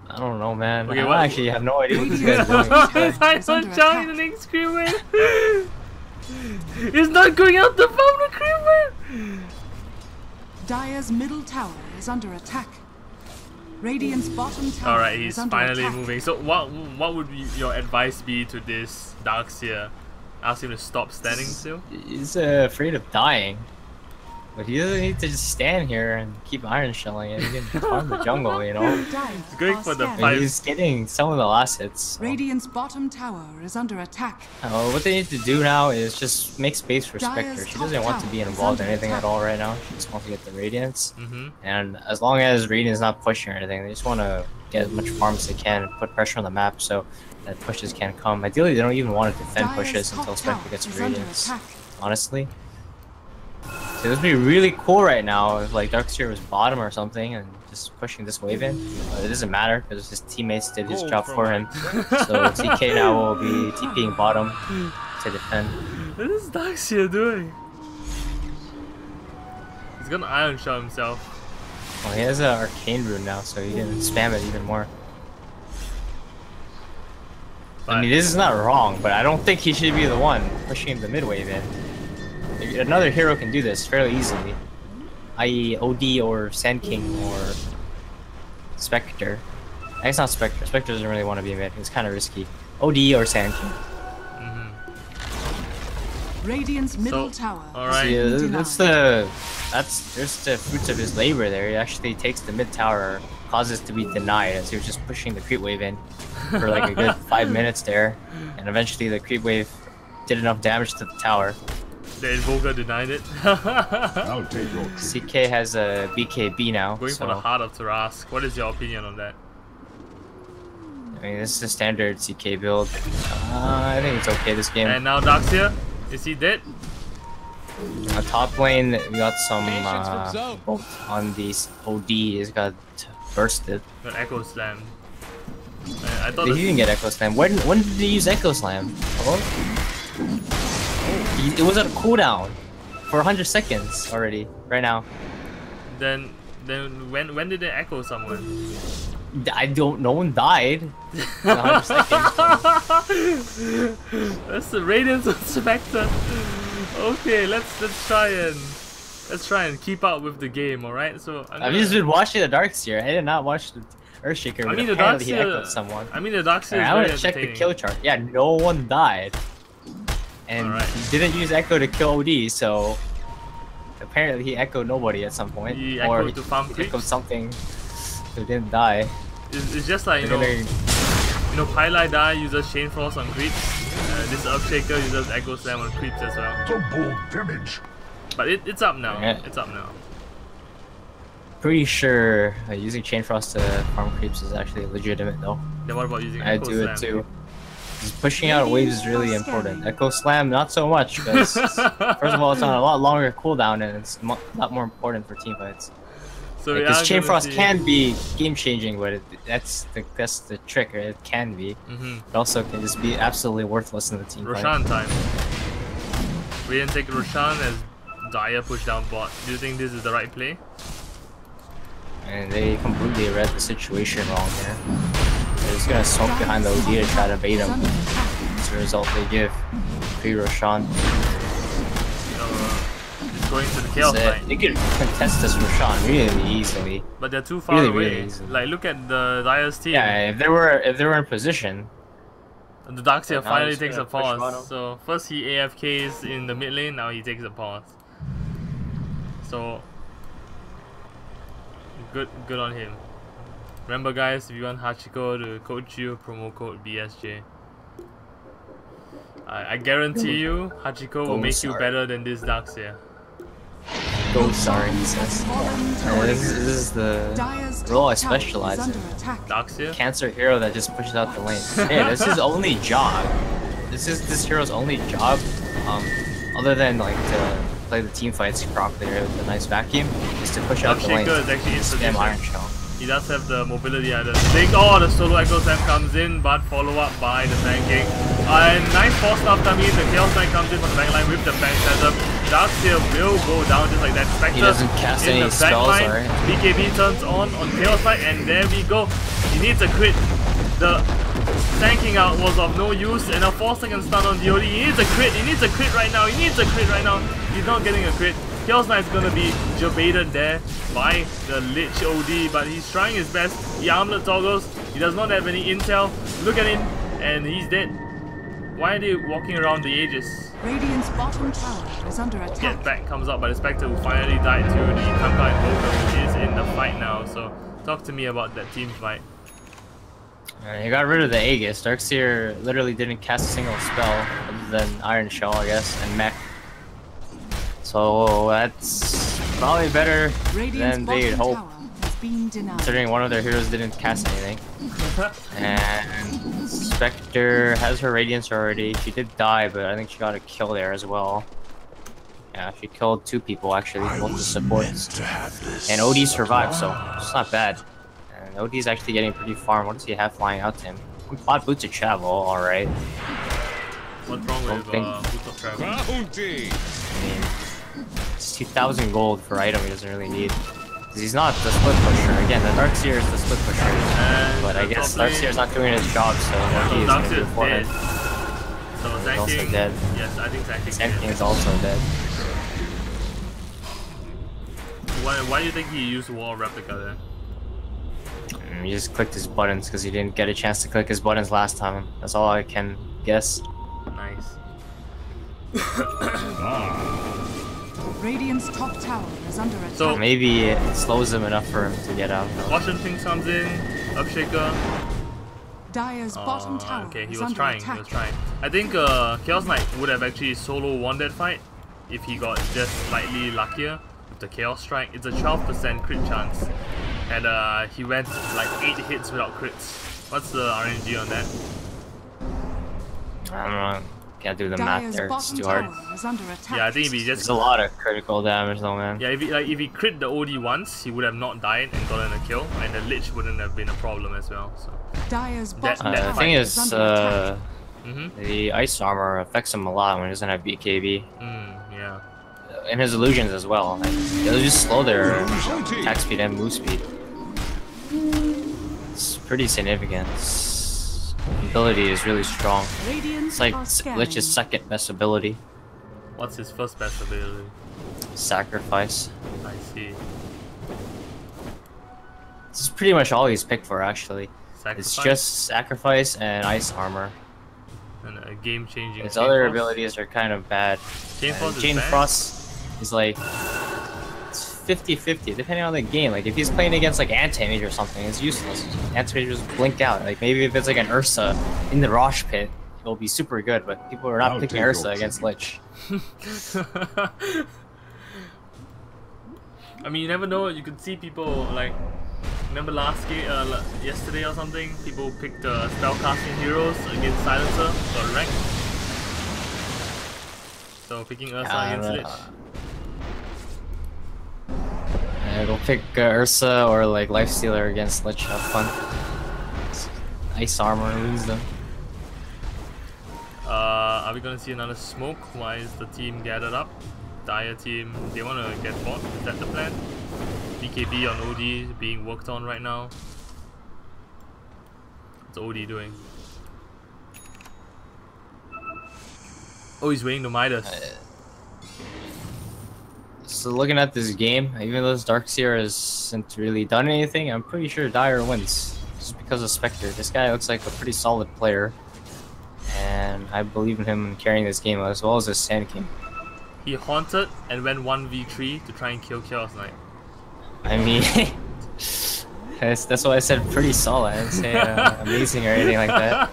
I don't know, man. Okay, I actually have no idea what this guy's doing. I'm not shouting the next cream wave. He's not going out to farm the cream wave. Dire's middle tower is under attack. Radiant's bottom tower Alright, is he's under finally attack. moving. So what would your advice be to this Darkseer? Ask him to stop standing still? He's afraid of dying. But he doesn't need to just stand here and keep Iron Shelling it. He can farm the jungle, you know? He's going for the And 5. he's getting some of the last hits. So. Radiant's bottom tower is under attack. What they need to do now is just make space for Dire's Spectre. She top doesn't want to be tower is involved in under anything attack. at all right now. She just wants to get the Radiance. Mm-hmm. And as long as Radiant's not pushing or anything, they just want to get as much farm as they can and put pressure on the map so that pushes can't come. Ideally, they don't even want to defend Dire's pushes top until Spectre tower gets is under Radiance. attack. Honestly. So this would be really cool right now if like Darkseer was bottom or something and just pushing this wave in. But it doesn't matter because his teammates did his job for him. So TK now will be TPing bottom to defend. What is Darkseer doing? He's gonna Iron Shell himself. Well, he has an Arcane Rune now, so he can spam it even more. But I mean, this is not wrong, but I don't think he should be the one pushing the mid wave in. Another hero can do this fairly easily, i.e. OD or Sand King or Spectre. It's not Spectre. Spectre doesn't really want to be mid. It's kind of risky. OD or Sand King. Radiant's middle tower. Alright. See, Denied. there's the fruits of his labor there. He actually takes the mid tower, causes it to be denied as he was just pushing the creep wave in for like a good 5 minutes there, and eventually the creep wave did enough damage to the tower. The Invoker denied it. I'll take your CK has a BKB now. Going so, for the Heart of Tarask. What is your opinion on that? I mean, this is a standard CK build. I think it's okay this game. And now Darkseer, is he dead? Top lane, we got some both on the OD. He's got bursted. Got Echo Slam. I thought He didn't get Echo Slam. When did he use Echo Slam? Hello? It was at a cooldown for 100 seconds already. Right now. Then when did they echo someone? I don't. No one died. In 100 seconds. That's the Radiance of Spectre. Okay, let's try and keep up with the game. All right. So I've just been watching the Darkseer. I did not watch the Earthshaker I would mean, the apparently Darkseer- echoed someone. I mean, the Darkseer is I very want to check the entertaining. kill chart. Yeah, no one died. And Alright. he didn't use Echo to kill OD, so apparently he echoed nobody at some point. He or echoed to farm he creeps. echoed something who didn't die. It's just like, They're gonna- you know, Pylai Die uses Chain Frost on creeps. This Earthshaker uses Echo Slam on creeps as well. Double damage. But it's up now. Yeah. It's up now. Pretty sure using Chain Frost to farm creeps is actually legitimate though. Then what about using I Echo do Slam? it too. Just pushing out waves is really important. Echo Slam, not so much, because first of all, it's on a lot longer cooldown and it's a lot more important for teamfights. So we Because are Chain gonna Frost see- can be game changing, but that's the trick. Right? It can be. It also can just be absolutely worthless in the team fight. Roshan time. We didn't take Roshan as Daya push down bot. Do you think this is the right play? And they completely read the situation wrong here. They're just gonna smoke behind the OD to try to bait him. As a result, they give free Roshan. So, it's going to the Chaos Knight. They could contest this Roshan really easily. But they're too far Really, away. really easily. Like, look at the Daya's team. Yeah, if they were in position. The Darkseer But now finally he's takes a gonna push pause. bottom. So first he AFKs in the mid lane, now he takes a pause. So good on him. Remember guys, if you want Hachiko to coach you, promo code BSJ. I guarantee you, Hachiko will make you better than this Darkseer. Go sorry, he says. This is the role I specialize in. Darkseer? Cancer hero that just pushes out the lane. Yeah, this is his only job. This hero's only job, other than like to play the team fights properly with a nice vacuum, is to push out the lane. Darkshaker is actually in Spam Iron position. Shell. He does have the mobility at the thing. Oh, the solo Echo Slam comes in, but follow up by the tanking. And nice force stuff coming in. The Chaos Knight comes in from the backline with the Phantasm. Darkseer will go down just like that. Spectre He doesn't cast in any the spells, backline. alright. BKB turns on Chaos Knight, and there we go. He needs a crit. The tanking out was of no use, and a 4-second stun on DOD. He needs a crit. He needs a crit right now. He needs a crit right now. He's not getting a crit. Chaos Knight's gonna be jebaited there by the Lich OD, but he's trying his best. He armlet toggles. He does not have any intel. Look at him, and he's dead. Why are they walking around the edges? Radiant's bottom tower is under attack. Get back comes up by the Spectre, who finally died to the Kamka Invoker, who is in the fight now. So talk to me about that team fight. He got rid of the Aegis. Darkseer literally didn't cast a single spell other than Iron Shell, I guess, and Mech. So that's probably better than they'd hope, considering one of their heroes didn't cast anything. And Spectre has her Radiance already. She did die, but I think she got a kill there as well. Yeah, she killed 2 people actually, both the supports. And OD survived, so it's not bad. And OD's actually getting pretty far. What does he have flying out to him? Bot Boots of Travel, alright. What's wrong with Boots of Travel? Bounty. I mean, it's 2,000 gold for item he doesn't really need. 'Cause he's not the split pusher. Again, the Darkseer is the split pusher. And But I the guess top lane- Darkseer's not doing his job, so So he is going to do it Darkseer's for dead. him. So He's also tanking. dead. Yes, I think tanking. Tanking is also dead. Why do you think he used Wall Replica there? He just clicked his buttons because he didn't get a chance to click his buttons last time. That's all I can guess. Nice. Radiant's top tower is under attack. So Maybe it slows him enough for him to get out. Washington comes in, Upshaker. Dire's bottom tower Okay, he is was under trying. attack. He was trying. I think Chaos Knight would have actually solo won that fight if he got just slightly luckier with the Chaos Strike. It's a 12% crit chance, and he went like 8 hits without crits. What's the RNG on that? I don't know. Can't do the math Dire's there. It's bottom too hard. tower is under attack. Yeah, I think if he just There's a lot of critical damage though, man. yeah, if he crit the OD once, he would have not died and gotten a kill, and the Lich wouldn't have been a problem as well. So Dire's That- bottom that tower The thing is is, under attack. the ice armor affects him a lot when he doesn't have BKB. yeah. And his illusions as well. Like, they'll just slow their attack speed and move speed. It's pretty significant. Its ability is really strong. Radiance It's like are scanning. Lich's second best ability. What's his first best ability? Sacrifice. I see. This is pretty much all he's picked for, actually. Sacrifice. It's just Sacrifice and Ice Armor. And a game-changing. His other abilities are kind of bad. Chain Frost Chain is bad? Frost is like... It's 50-50, depending on the game. Like, if he's playing against, like, Anti-Mage or something, it's useless. Anti-Mage just blink out. Like, maybe if it's, like, an Ursa in the Rosh Pit, it'll be super good, but people are not picking Ursa against Lich. I mean, you never know. You could see people, like... Remember last game, yesterday or something? People picked spellcasting heroes against Silencer, got wrecked. So picking Ursa against Lich. Yeah, go pick Ursa or like Lifestealer against Lich, have fun. Ice Armor, lose them. Are we gonna see another smoke? Why is the team gathered up? Dire team, they wanna get bot, is that the plan? BKB on OD being worked on right now. What's OD doing? Oh, he's waiting to Midas. So looking at this game, even though this Darkseer hasn't really done anything, I'm pretty sure Dire wins. Just because of Spectre. This guy looks like a pretty solid player. And I believe in him carrying this game as well as his Sand King. He haunted and went 1v3 to try and kill Chaos Knight. I mean, that's why I said pretty solid. I didn't say amazing or anything like that.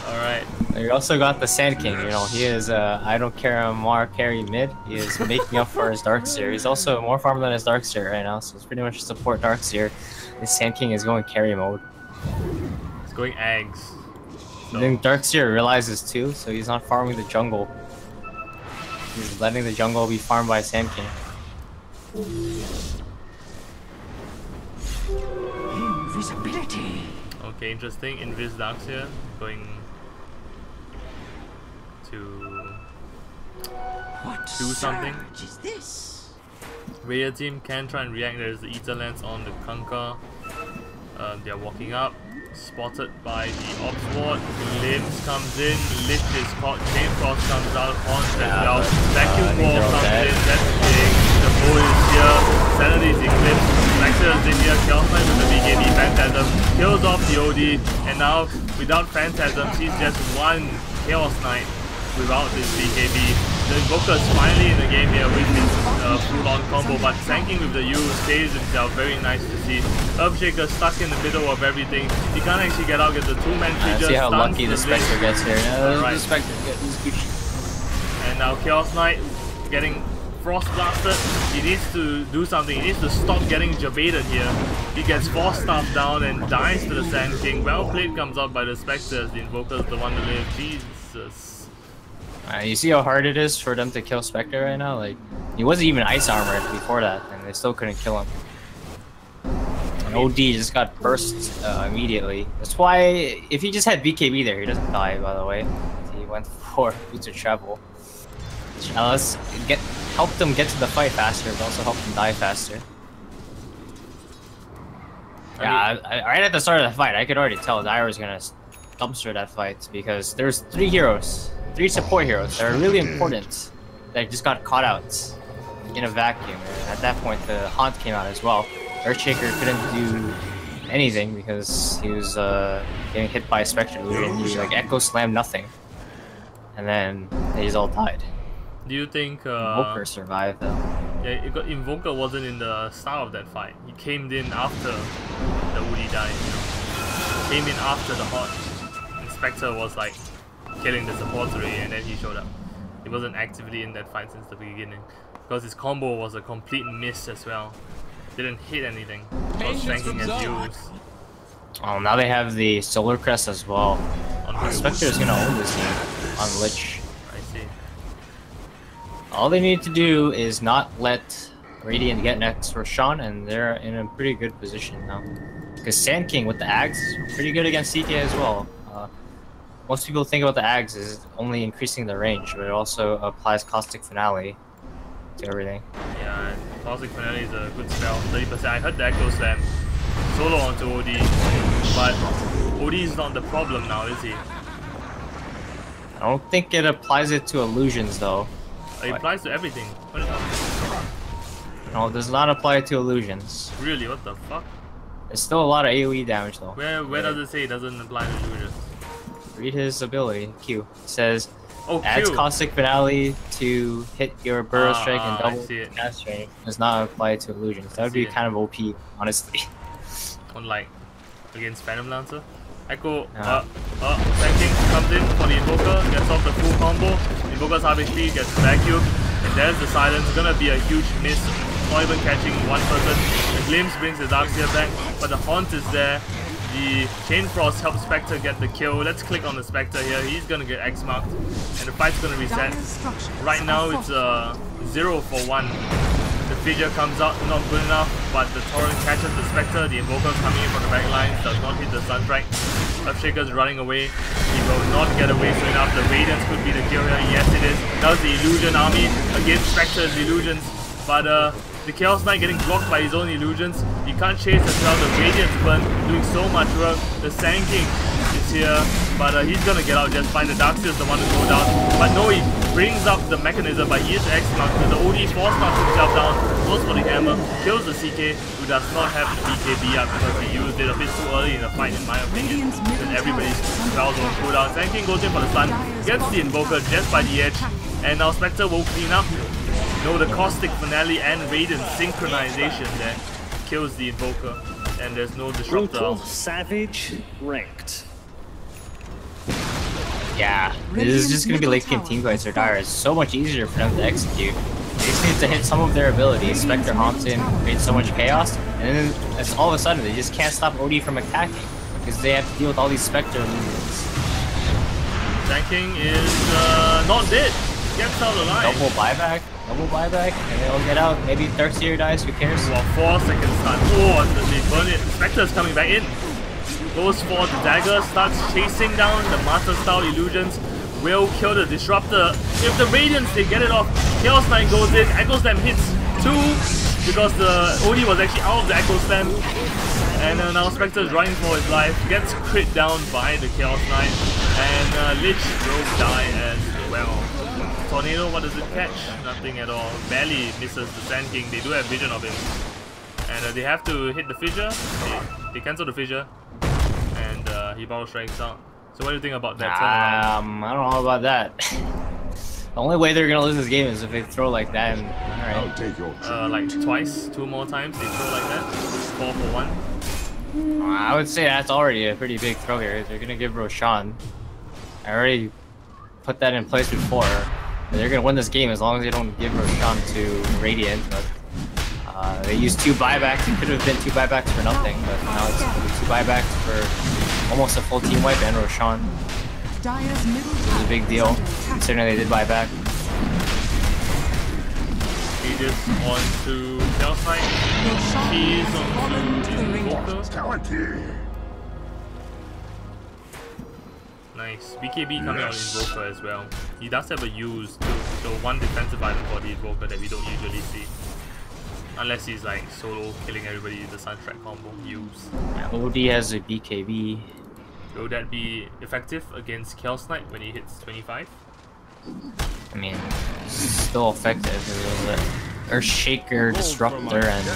Alright. You also got the Sand King, you know, he is, I don't care more carry mid, he is making up for his Darkseer. He's also more farm than his Darkseer right now, so it's pretty much support Darkseer. His Sand King is going carry mode. It's going Ags. So. And then Darkseer realizes too, so he's not farming the jungle. He's letting the jungle be farmed by Sand King. Invisibility. Okay, interesting. Invis Darkseer going to do something. Is this? Raider team can try and react. There's the Ether Lance on the Kunkka. They're walking up. Spotted by the Ops Ward. Limbs comes in. Lich is caught. Chain Frost comes out. Haunts as well. Vacuum Wall comes in. That's big. The bow is here. Sanity's Eclipse. Spectre is in here. Chaos Knight with the BKB. Phantasm kills off the OD. And now, without Phantasm, she's just one Chaos Knight without this BKB. The Invoker is finally in the game here with his full-on combo, but tanking with the U saves himself. Very nice to see. Earthshaker stuck in the middle of everything. He can't actually get out, get the two-man trigger. See how lucky the Spectre Spectre gets here. Right. The Spectre gets Gucci. And now Chaos Knight getting Frost Blasted. He needs to do something. He needs to stop getting jebaited here. He gets Force Staff down and dies to the Sand King. Well played comes out by the Spectre as the Invoker is the one to live. Jesus. You see how hard it is for them to kill Spectre right now? Like, he wasn't even Ice Armored before that, and they still couldn't kill him. And OD just got burst immediately. That's why, if he just had BKB there, he doesn't die, by the way. He went for Boots of Travel. Now let's help them get to the fight faster, but also help them die faster. Yeah, right at the start of the fight, I could already tell Dire was gonna dumpster that fight because there's 3 heroes. 3 support heroes that are really important that just got caught out in a vacuum. And at that point, the Haunt came out as well. Earthshaker couldn't do anything because he was getting hit by a Spectre Looter and he like Echo Slammed nothing. And then they just all died. Do you think Invoker survived though? Yeah, Invoker wasn't in the start of that fight. He came in after the Woody died, you know. He came in after the Haunt. And Spectre was like killing the supportery and then he showed up. He wasn't actively in that fight since the beginning because his combo was a complete miss as well. Didn't hit anything. Was tanking as used. Oh, now they have the Solar Crest as well. Spectre is gonna own this game on Lich. I see. All they need to do is not let Radiant get next for Sean, and they're in a pretty good position now. Because Sand King with the Ags is pretty good against CK as well. Most people think about the Ags as only increasing the range, but it also applies Caustic Finale to everything. Yeah, Caustic Finale is a good spell. 30%. I heard the Echo Slam solo onto OD, but OD is not the problem now, is he? I don't think it applies it to illusions though. It applies to everything. What is that? No, it does not apply to illusions. Really? What the fuck? There's still a lot of AoE damage though. Where does it say it doesn't apply to illusions? Read his ability, Q. It says, Oh, adds Q. caustic finale to hit your burrow strike and I double see it. cast strength. Does not apply to illusions. That would be see it. kind of OP, honestly. On like against Phantom Lancer. Echo Yeah. Tanking comes in for the Invoker, gets off the full combo. Invoker's half HP, gets vacuumed, and there's the silence. Gonna be a huge miss, not even catching one person. The Glimpse brings the Darkseer back, but the Haunt is there. The Chain Frost helps Spectre get the kill. Let's click on the Spectre here. He's gonna get X marked, and the fight's gonna reset. Right now it's 0 for 1. The figure comes out, not good enough, but the Torrent catches the Spectre. The Invoker's coming in from the back lines, does not hit the Sunstrike. Earthshaker's running away. He will not get away soon enough. The Radiance could be the cure here. Yes, it is. That was the Illusion army against Spectre's illusions, but the Chaos Knight getting blocked by his own illusions. He can't chase as well. The Radiance burn doing so much work. The Sand King is here, but he's gonna get out just fine. The Darkseer is the one to go down. But no, he brings up the mechanism, but he is X-marked. The OD force knocks himself down, goes for the hammer, kills the CK, who does not have the BKB up because he used it a bit too early in the fight, in my opinion. Because everybody's spells on cooldown. Sand King goes in for the stun, gets the Invoker just by the edge, and now Spectre will clean up. No, the Caustic Finale and Radiant synchronization there kills the Invoker, and there's no Disruptor. Brutal, savage, ranked. Yeah, this is just gonna be late game team fights or dire. It's so much easier for them to execute. They just need to hit some of their abilities. Spectre haunts in, creates so much chaos, and then it's all of a sudden they just can't stop OD from attacking because they have to deal with all these Spectre movements. Sand King is not dead. Gets out alive. Double buyback, and they'll get out. Maybe Darkseer dies, who cares? Well, 4 seconds stun. Oh, and they burn it. Spectre's coming back in. Goes for the dagger, starts chasing down the Master Style illusions. Will kill the Disruptor. If the Radiance, they get it off. Chaos Knight goes in, Echo Slam hits 2 because the OD was actually out of the Echo Slam. And now Spectre is running for his life. Gets crit down by the Chaos Knight. And Lich will die as well. Tornado, what does it catch? Nothing at all. Barely misses the Sand King. They do have vision of him. And they have to hit the fissure. They cancel the fissure. And he power strikes out. So what do you think about that turnaround? I don't know about that. The only way they're gonna lose this game is if they throw like that. And, I'll take your like twice, 2 more times they throw like that. 4 for 1. I would say that's already a pretty big throw here. They're gonna give Roshan. I already put that in place before. They're gonna win this game as long as they don't give Roshan to Radiant. But they used 2 buybacks. It could have been 2 buybacks for nothing, but now it's gonna be 2 buybacks for almost a full team wipe and Roshan. Dire's middle It was a big deal, considering they did buyback. Aegis onto Chaos Knight. She's onto Invoker. Nice. BKB coming out in Invoker as well. He does have a use too, so 1 defensive item for the Invoker that we don't usually see. Unless he's like solo killing everybody with the Sunstrike combo use. OD has a BKB. Will that be effective against Chaos Knight when he hits 25? I mean, it's still effective. It was a Earthshaker, Disruptor, and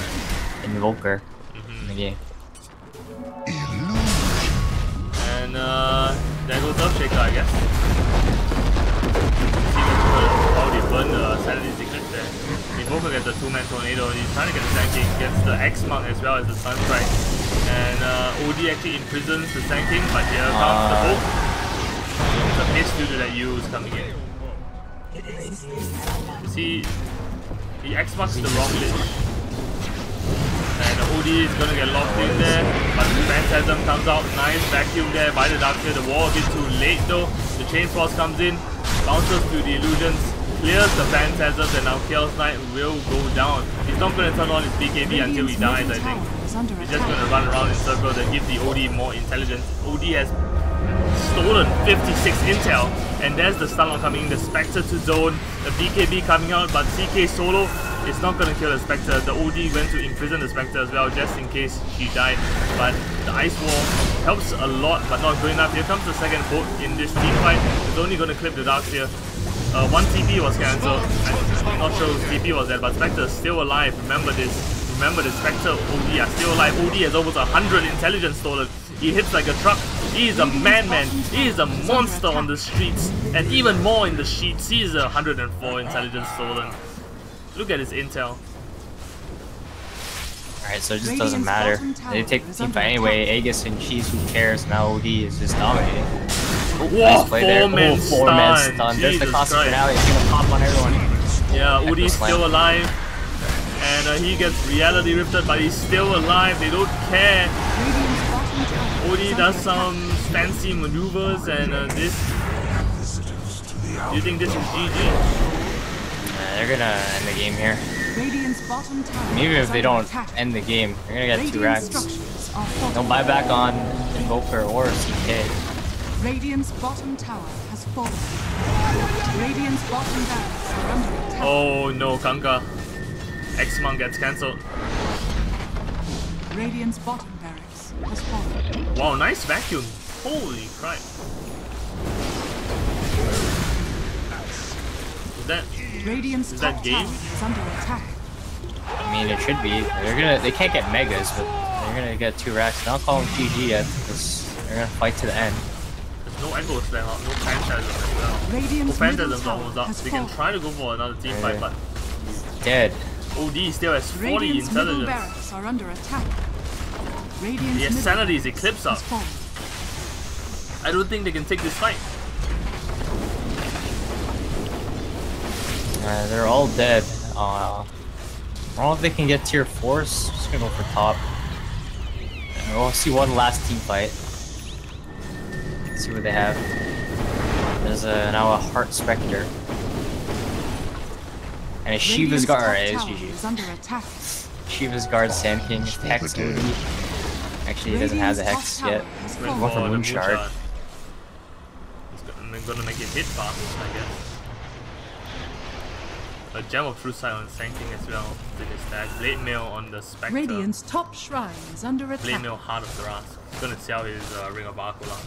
Invoker in the game. And there goes Earthshaker, I guess. Oh, they burn the Sanity Secret there. The Invoker gets the 2-man tornado, and he's trying to get the Sand King, gets the X Mark as well as the Sunstrike. And OD actually imprisons the Sand King, but here comes the bolt. It's a miss due to that use coming in. You see, he X Marks the wrong Lich. And the OD is gonna get locked in there, but the Phantasm comes out, nice vacuum there by the Darkseer. The wall a bit too late though. The Chain Frost comes in, bounces to the illusions, clears the Phantasms, and now Chaos Knight will go down. He's not gonna turn on his BKB until he dies, I think. He's just gonna run around in circles and give the OD more intelligence. OD has stolen 56 intel, and there's the stun coming in, the Spectre to zone, the BKB coming out, but CK solo is not gonna kill the Spectre. The OD went to imprison the Spectre as well, just in case she died, but the Ice Wall helps a lot, but not good enough. Here comes the second boat in this team fight. It's only gonna clip the Darkseer. One TP was cancelled. I'm not sure whose TP was there, but Spectre is still alive. Remember this. Remember the Spectre OD are still alive. OD has almost 100 intelligence stolen. He hits like a truck. He is a madman. He is a monster on the streets. And even more in the sheets. He is 104 intelligence stolen. Look at his intel. Alright, so it just doesn't matter. They take the team fight anyway. Aegis and Cheese, who cares? Now OD is just dominating. Whoa, four-man stun. There's the Cosmic finale. It's gonna pop on everyone. Yeah, Udi's still alive. And he gets reality rifted, but he's still alive. They don't care. Udi does some fancy maneuvers, and this. Do you think this is GG? They're gonna end the game here. Even if they don't end the game, they're gonna get 2 racks. Don't buy back on Invoker or CK. Radiant's bottom tower has fallen. Radiant's bottom barracks are under attack. Oh no, Kanka. X-Mon gets cancelled. Radiant's bottom barracks has fallen. Wow, nice vacuum. Holy crap. Radiant's is that game? Is under attack. I mean, it should be. They can't get megas, but they're gonna get 2 racks. And I'll call them GG yet, because they're gonna fight to the end. There's no echoes there, no phantasm as well. No phantasm's almost up. They can try to go for another team fight, but he's dead. OD still has 40 Radiant's middle intelligence. barracks are under attack. Radiant's The sanity is eclipse up. I don't think they can take this fight. They're all dead. I don't know if they can get tier 4s. Just gonna go for top. And we'll see one last team fight. Let's see what they have. There's now a Heart Spectre. And a Shiva's Guard. Alright, it's GG. Shiva's Guard, Sand King, Hex OD. Actually, he doesn't have the Hex yet. We're going for Moon Shard. He's gonna make it hit fast, I guess. A Gem of True Sight on Sand King as well. In his stack. Blade Mail on the Spectre. Radiant's top shrine is under attack. Blade Mail Heart of Thras. He's gonna sell his Ring of Aquila.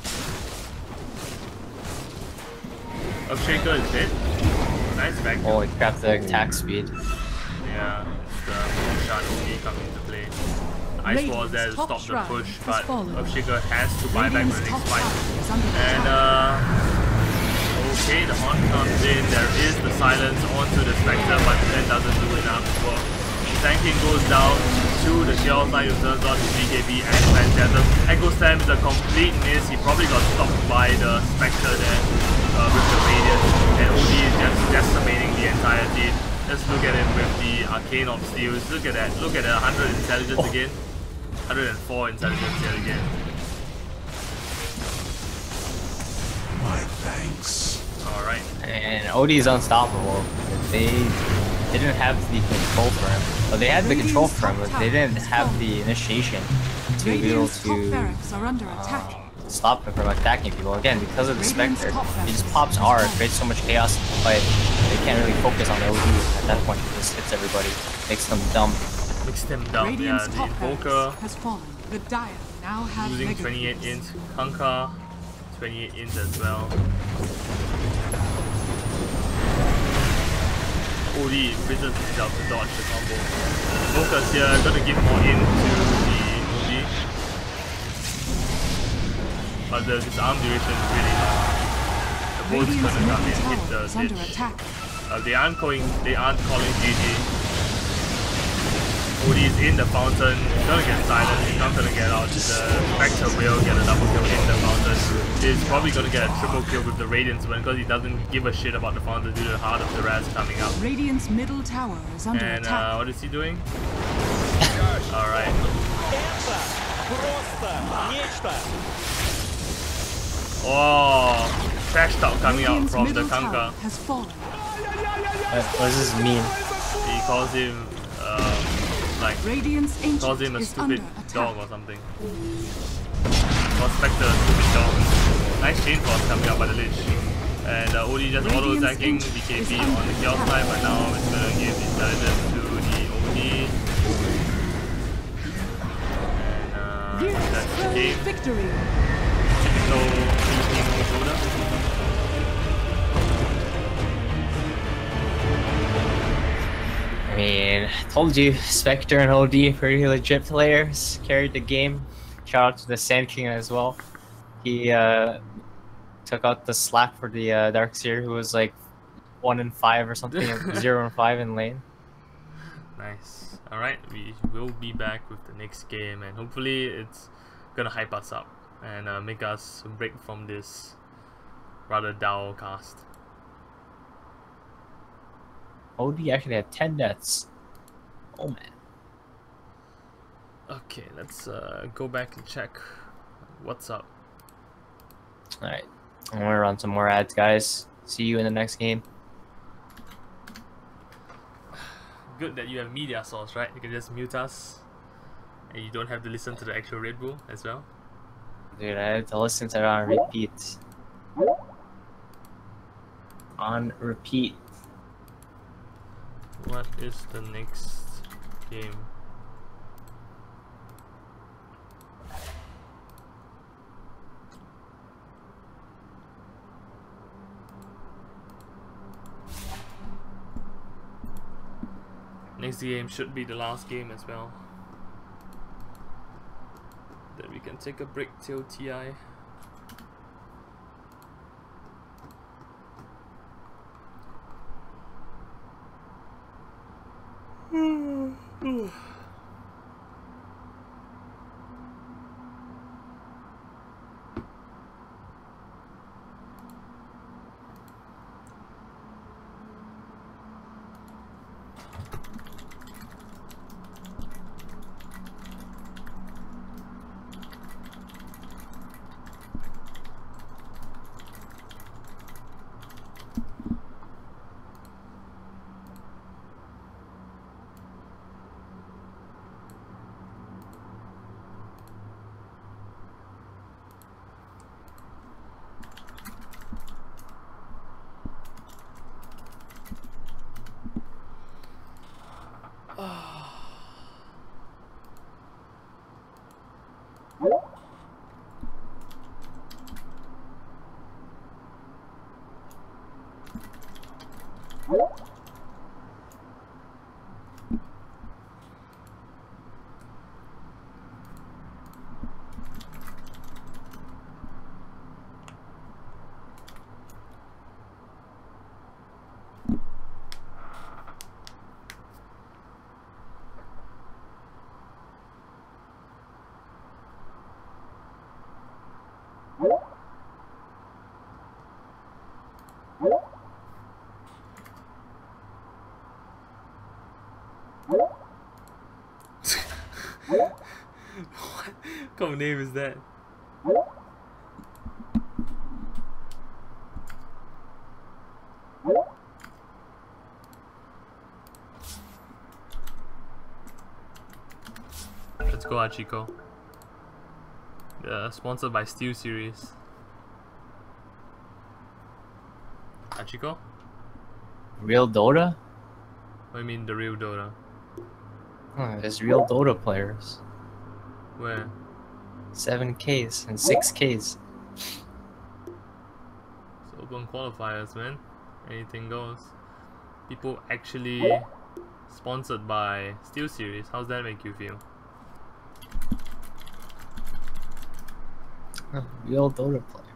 Upshaker is dead. Nice vacuum. Holy crap, the attack speed. Yeah, the Moonshot only coming into play. Ice Wall there to stop the push, but Upshaker has to buy back the next fight. And okay, the Haunt comes in. There is the silence onto the Spectre, but that doesn't do enough work. Tanking goes down to the Shell side, who turns on his BKB and Phantasm. Echo Slam is a complete miss. He probably got stopped by the Spectre there with the Radiant. And OD is just decimating the entire team. Let's look at him with the Arcane of Steels. Look at that. Look at that. 100 intelligence again. 104 intelligence here again. My thanks. Alright. And OD is unstoppable. They didn't have the control for him. Well, they had the control for him, but they didn't have the initiation to be able to stop him from attacking people. Again, because of the Spectre, he just pops R, creates so much chaos in the fight. They can't really focus on the OD at that point. He just hits everybody, makes them dumb. Makes them dumb, yeah. The Invoker losing 28 int. Kanka 28 int as well. OD business himself to dodge the combo. Invoker's here, gonna give more in to the OD. But the disarm duration is really long. The boat's gonna come in, hit the ditch. They aren't calling GG. OD is in the fountain, he's gonna get silent, he's not gonna get out. The Spectre will get a double kill in the fountain. He's probably gonna get a triple kill with the Radiance one because he doesn't give a shit about the fountain due to the Heart of the Raz coming up. Radiant's middle tower is under attack. And what is he doing? Alright. Oh, trash talk coming out from the Kanka. What does this mean? He calls him calls him a stupid dog or something. Or Spectre, a stupid dog. Nice chain force coming out by the Lich. And OD just auto attacking BKB on the Chaos side, but now it's gonna give intelligence to the OD. And that's the game. So, I mean, told you, Spectre and OD, pretty legit players, carried the game. Shout out to the Sand King as well. He took out the slack for the Darkseer, who was like 1-5 or something, 0-5 in lane. Nice. Alright, we will be back with the next game, and hopefully it's gonna hype us up and make us break from this rather dull cast. OD actually had 10 deaths. Oh man. Okay, let's go back and check what's up. Alright, I'm gonna run some more ads, guys. See you in the next game. Good that you have media source, right? You can just mute us and you don't have to listen to the actual Red Bull as well. Dude, I have to listen to it on repeat. On repeat. What is the next game? Next game should be the last game as well. Then we can take a break till TI. What kind of name is that? Let's go, Achiko. Sponsored by Steel Series. Achiko? Real Dota? What do you mean the real Dota? There's real Dota players. Where? 7Ks and 6Ks. It's open qualifiers, man. Anything goes. People actually sponsored by Steel Series. How's that make you feel? Real Dota players.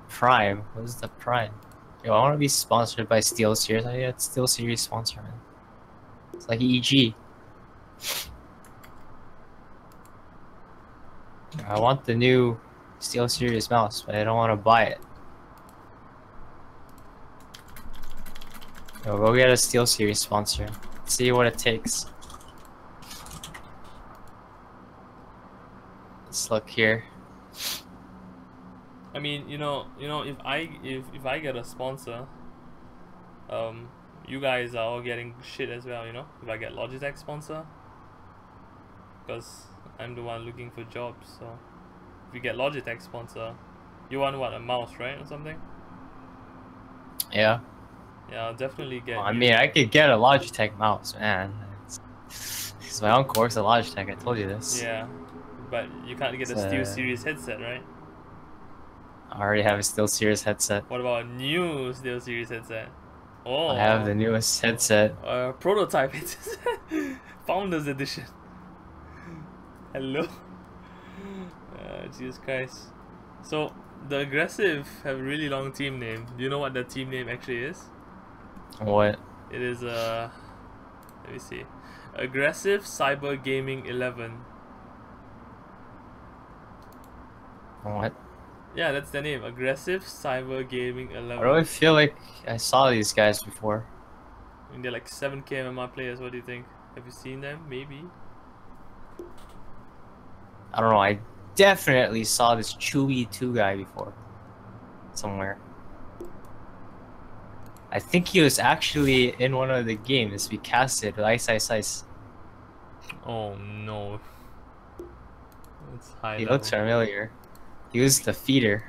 Prime. What is the Prime? Yo, I want to be sponsored by Steel Series. I get Steel Series sponsor, man. It's like EG. I want the new Steel Series mouse, but I don't want to buy it. Yo, go get a Steel Series sponsor. See what it takes. Let's look here. I mean, you know, if I get a sponsor, you guys are all getting shit as well, you know. If I get Logitech sponsor, because I'm the one looking for jobs. So if you get Logitech sponsor, you want what, a mouse, right, or something? Yeah. Yeah, I'll definitely get. Well, I mean, I could get a Logitech mouse, man. Because my uncle works at Logitech. I told you this. Yeah, but you can't get a Steel Series headset, right? I already have a Steel Series headset. What about a new Steel Series headset? Oh, I have the newest headset. prototype. Founders edition. Hello. Jesus Christ. So the aggressive have a really long team name. Do you know what that team name actually is? What? It is let me see. Aggressive Cyber Gaming 11. What? Yeah, that's the name. Aggressive Cyber Gaming 11. I really feel like I saw these guys before. I mean, they're like 7k MMR players. What do you think? Have you seen them? Maybe. I don't know. I definitely saw this Chewy 2 guy before. Somewhere. I think he was actually in one of the games we casted with Ice Ice Ice. Oh no. It's high He level. looks familiar. He was the feeder.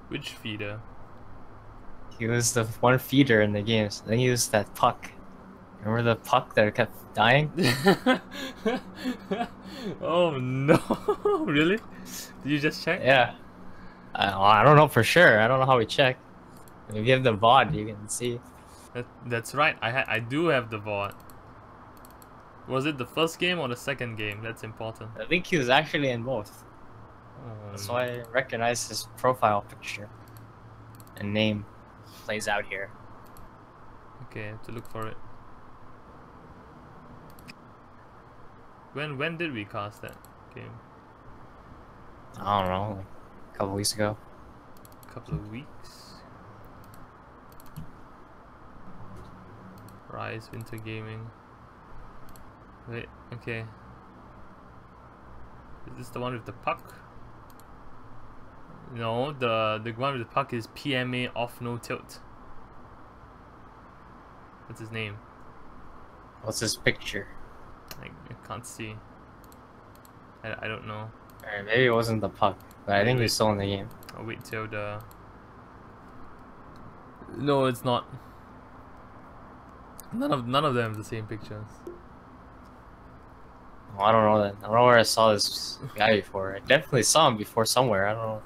Which feeder? He was the one feeder in the games. Then he was that puck. Remember the puck that kept dying? Oh no. Really? Did you just check? Yeah. I don't know for sure. I don't know how we check. If you have the VOD, you can see. That's right. I do have the VOD. Was it the first game or the second game? That's important. I think he was actually in both. Oh, That's why I recognize his profile picture. And name plays out here. okay, I have to look for it. When did we cast that game? I don't know, like a couple weeks ago. A couple of weeks. Rise Winter Gaming. Wait, okay. Is this the one with the puck? No, the one with the puck is PMA off no tilt. What's his name? What's his picture? I can't see. I don't know. Alright, maybe it wasn't the puck, but I think he's still in the game. I'll wait till the... No, it's not. None of them have the same pictures. Oh, I don't know then. I don't know where I saw this guy before. I definitely saw him before somewhere. I don't know.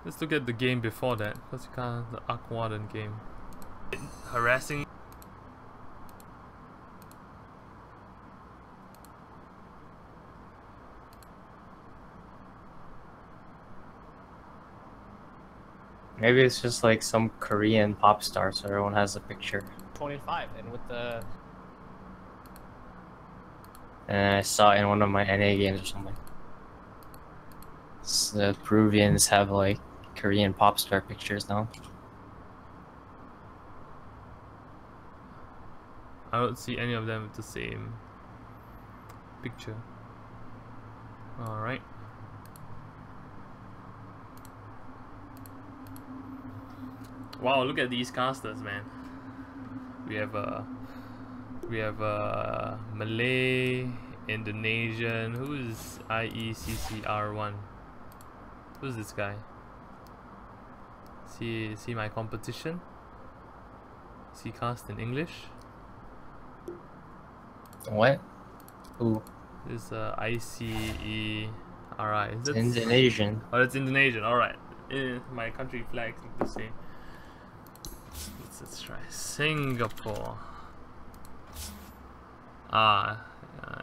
Let's look at the game before that. What's the Aquaden game? Harassing. Maybe it's just like some Korean pop star, so everyone has a picture. 25, and with the... And I saw it in one of my NA games or something. So the Peruvians have like Korean pop star pictures now. I don't see any of them with the same picture. Alright. Wow, look at these casters, man. We have Malay, Indonesian. Who's IECCR1? Who's this guy? See my competition? Is he cast in English? What? Who? This ICERI. Is that Indonesian. Oh, that's Indonesian. All right. My country flags look the same. Let's try Singapore. I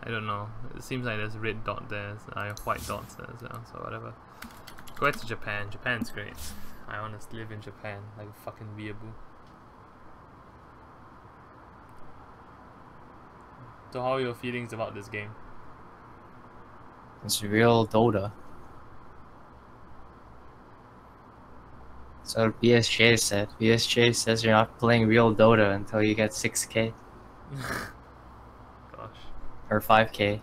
don't know. It seems like there's a red dot there, white dots there as well. So whatever. Go back to Japan. Japan's great. I want to live in Japan like a fucking weeaboo. So how are your feelings about this game? It's real Dota. So BSJ said. BSJ says you're not playing real Dota until you get 6k. Gosh. Or 5k.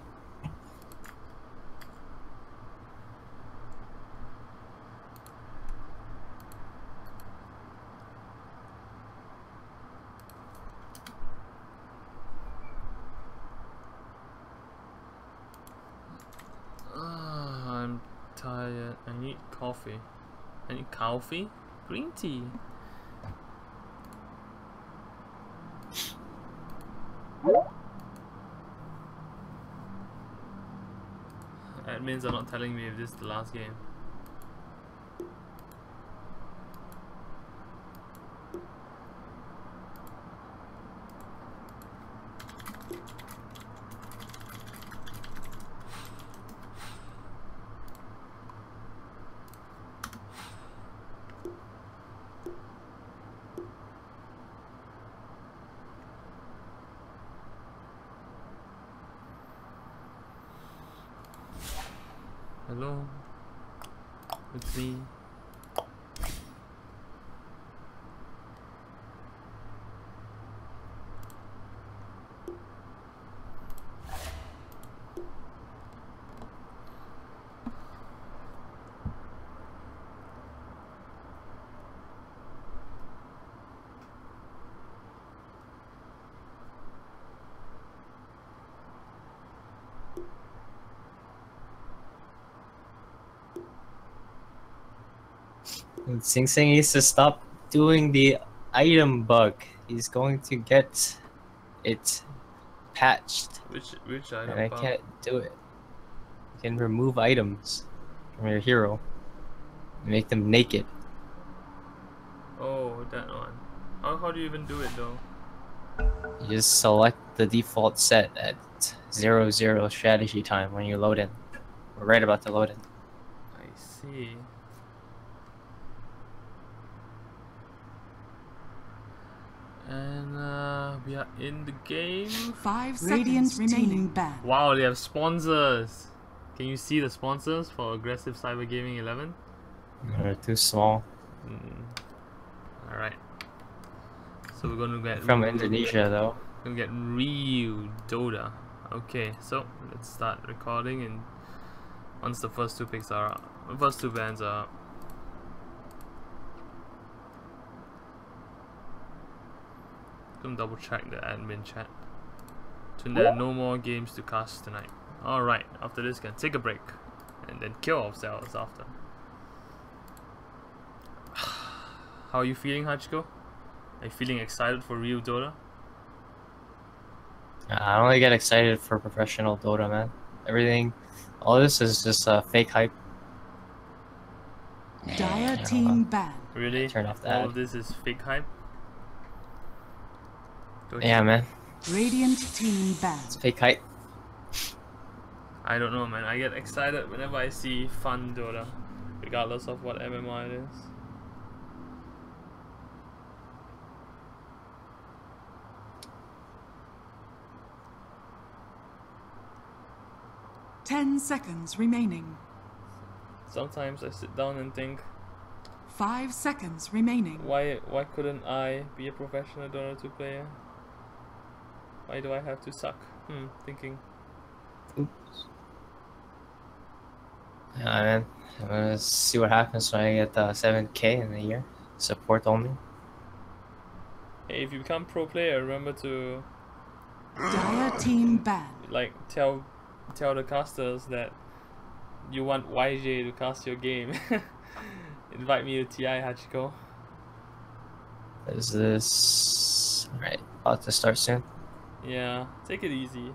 I'm tired. I need coffee. I need coffee? Green tea. Admins are not telling me if this is the last game. Hello. It's me. Sing Sing needs to stop doing the item bug. He's going to get it patched. Which item? And I can't do it. You can remove items from your hero and make them naked. Oh, that one. How do you even do it though? You just select the default set at 00 strategy time when you load in. We're right about to load in. I see. And we are in the game. 5 seconds remaining. Ban. Wow, they have sponsors. Can you see the sponsors for Aggressive Cyber Gaming 11? They're too small. Alright. So we're gonna get From Indonesia though. We're gonna get real Dota. Okay, so let's start recording, and once the first two picks are up, the first two bands are up. Gonna double check the admin chat. So there are no more games to cast tonight. Alright, after this can take a break and then kill ourselves after. How are you feeling, Hachiko? Are you feeling excited for real Dota? I only get excited for professional Dota, man. Everything, all this is just fake hype. Dire team ban. Really? Turn off the All ad. of this is fake hype? Yeah, man. Radiant team ban. It's fake hype. I don't know, man. I get excited whenever I see fun Dota, regardless of what MMR it is. Ten seconds remaining. Sometimes I sit down and think, 5 seconds remaining. why couldn't I be a professional Dota 2 player? Why do I have to suck? Thinking. Oops. Yeah, man. I'm gonna see what happens when I get 7K in a year. Support only. Hey, if you become pro player, remember to Dire team ban. like tell the casters that you want YJ to cast your game. Invite me to TI, Hachiko. Is this alright? About to start soon. Yeah, take it easy,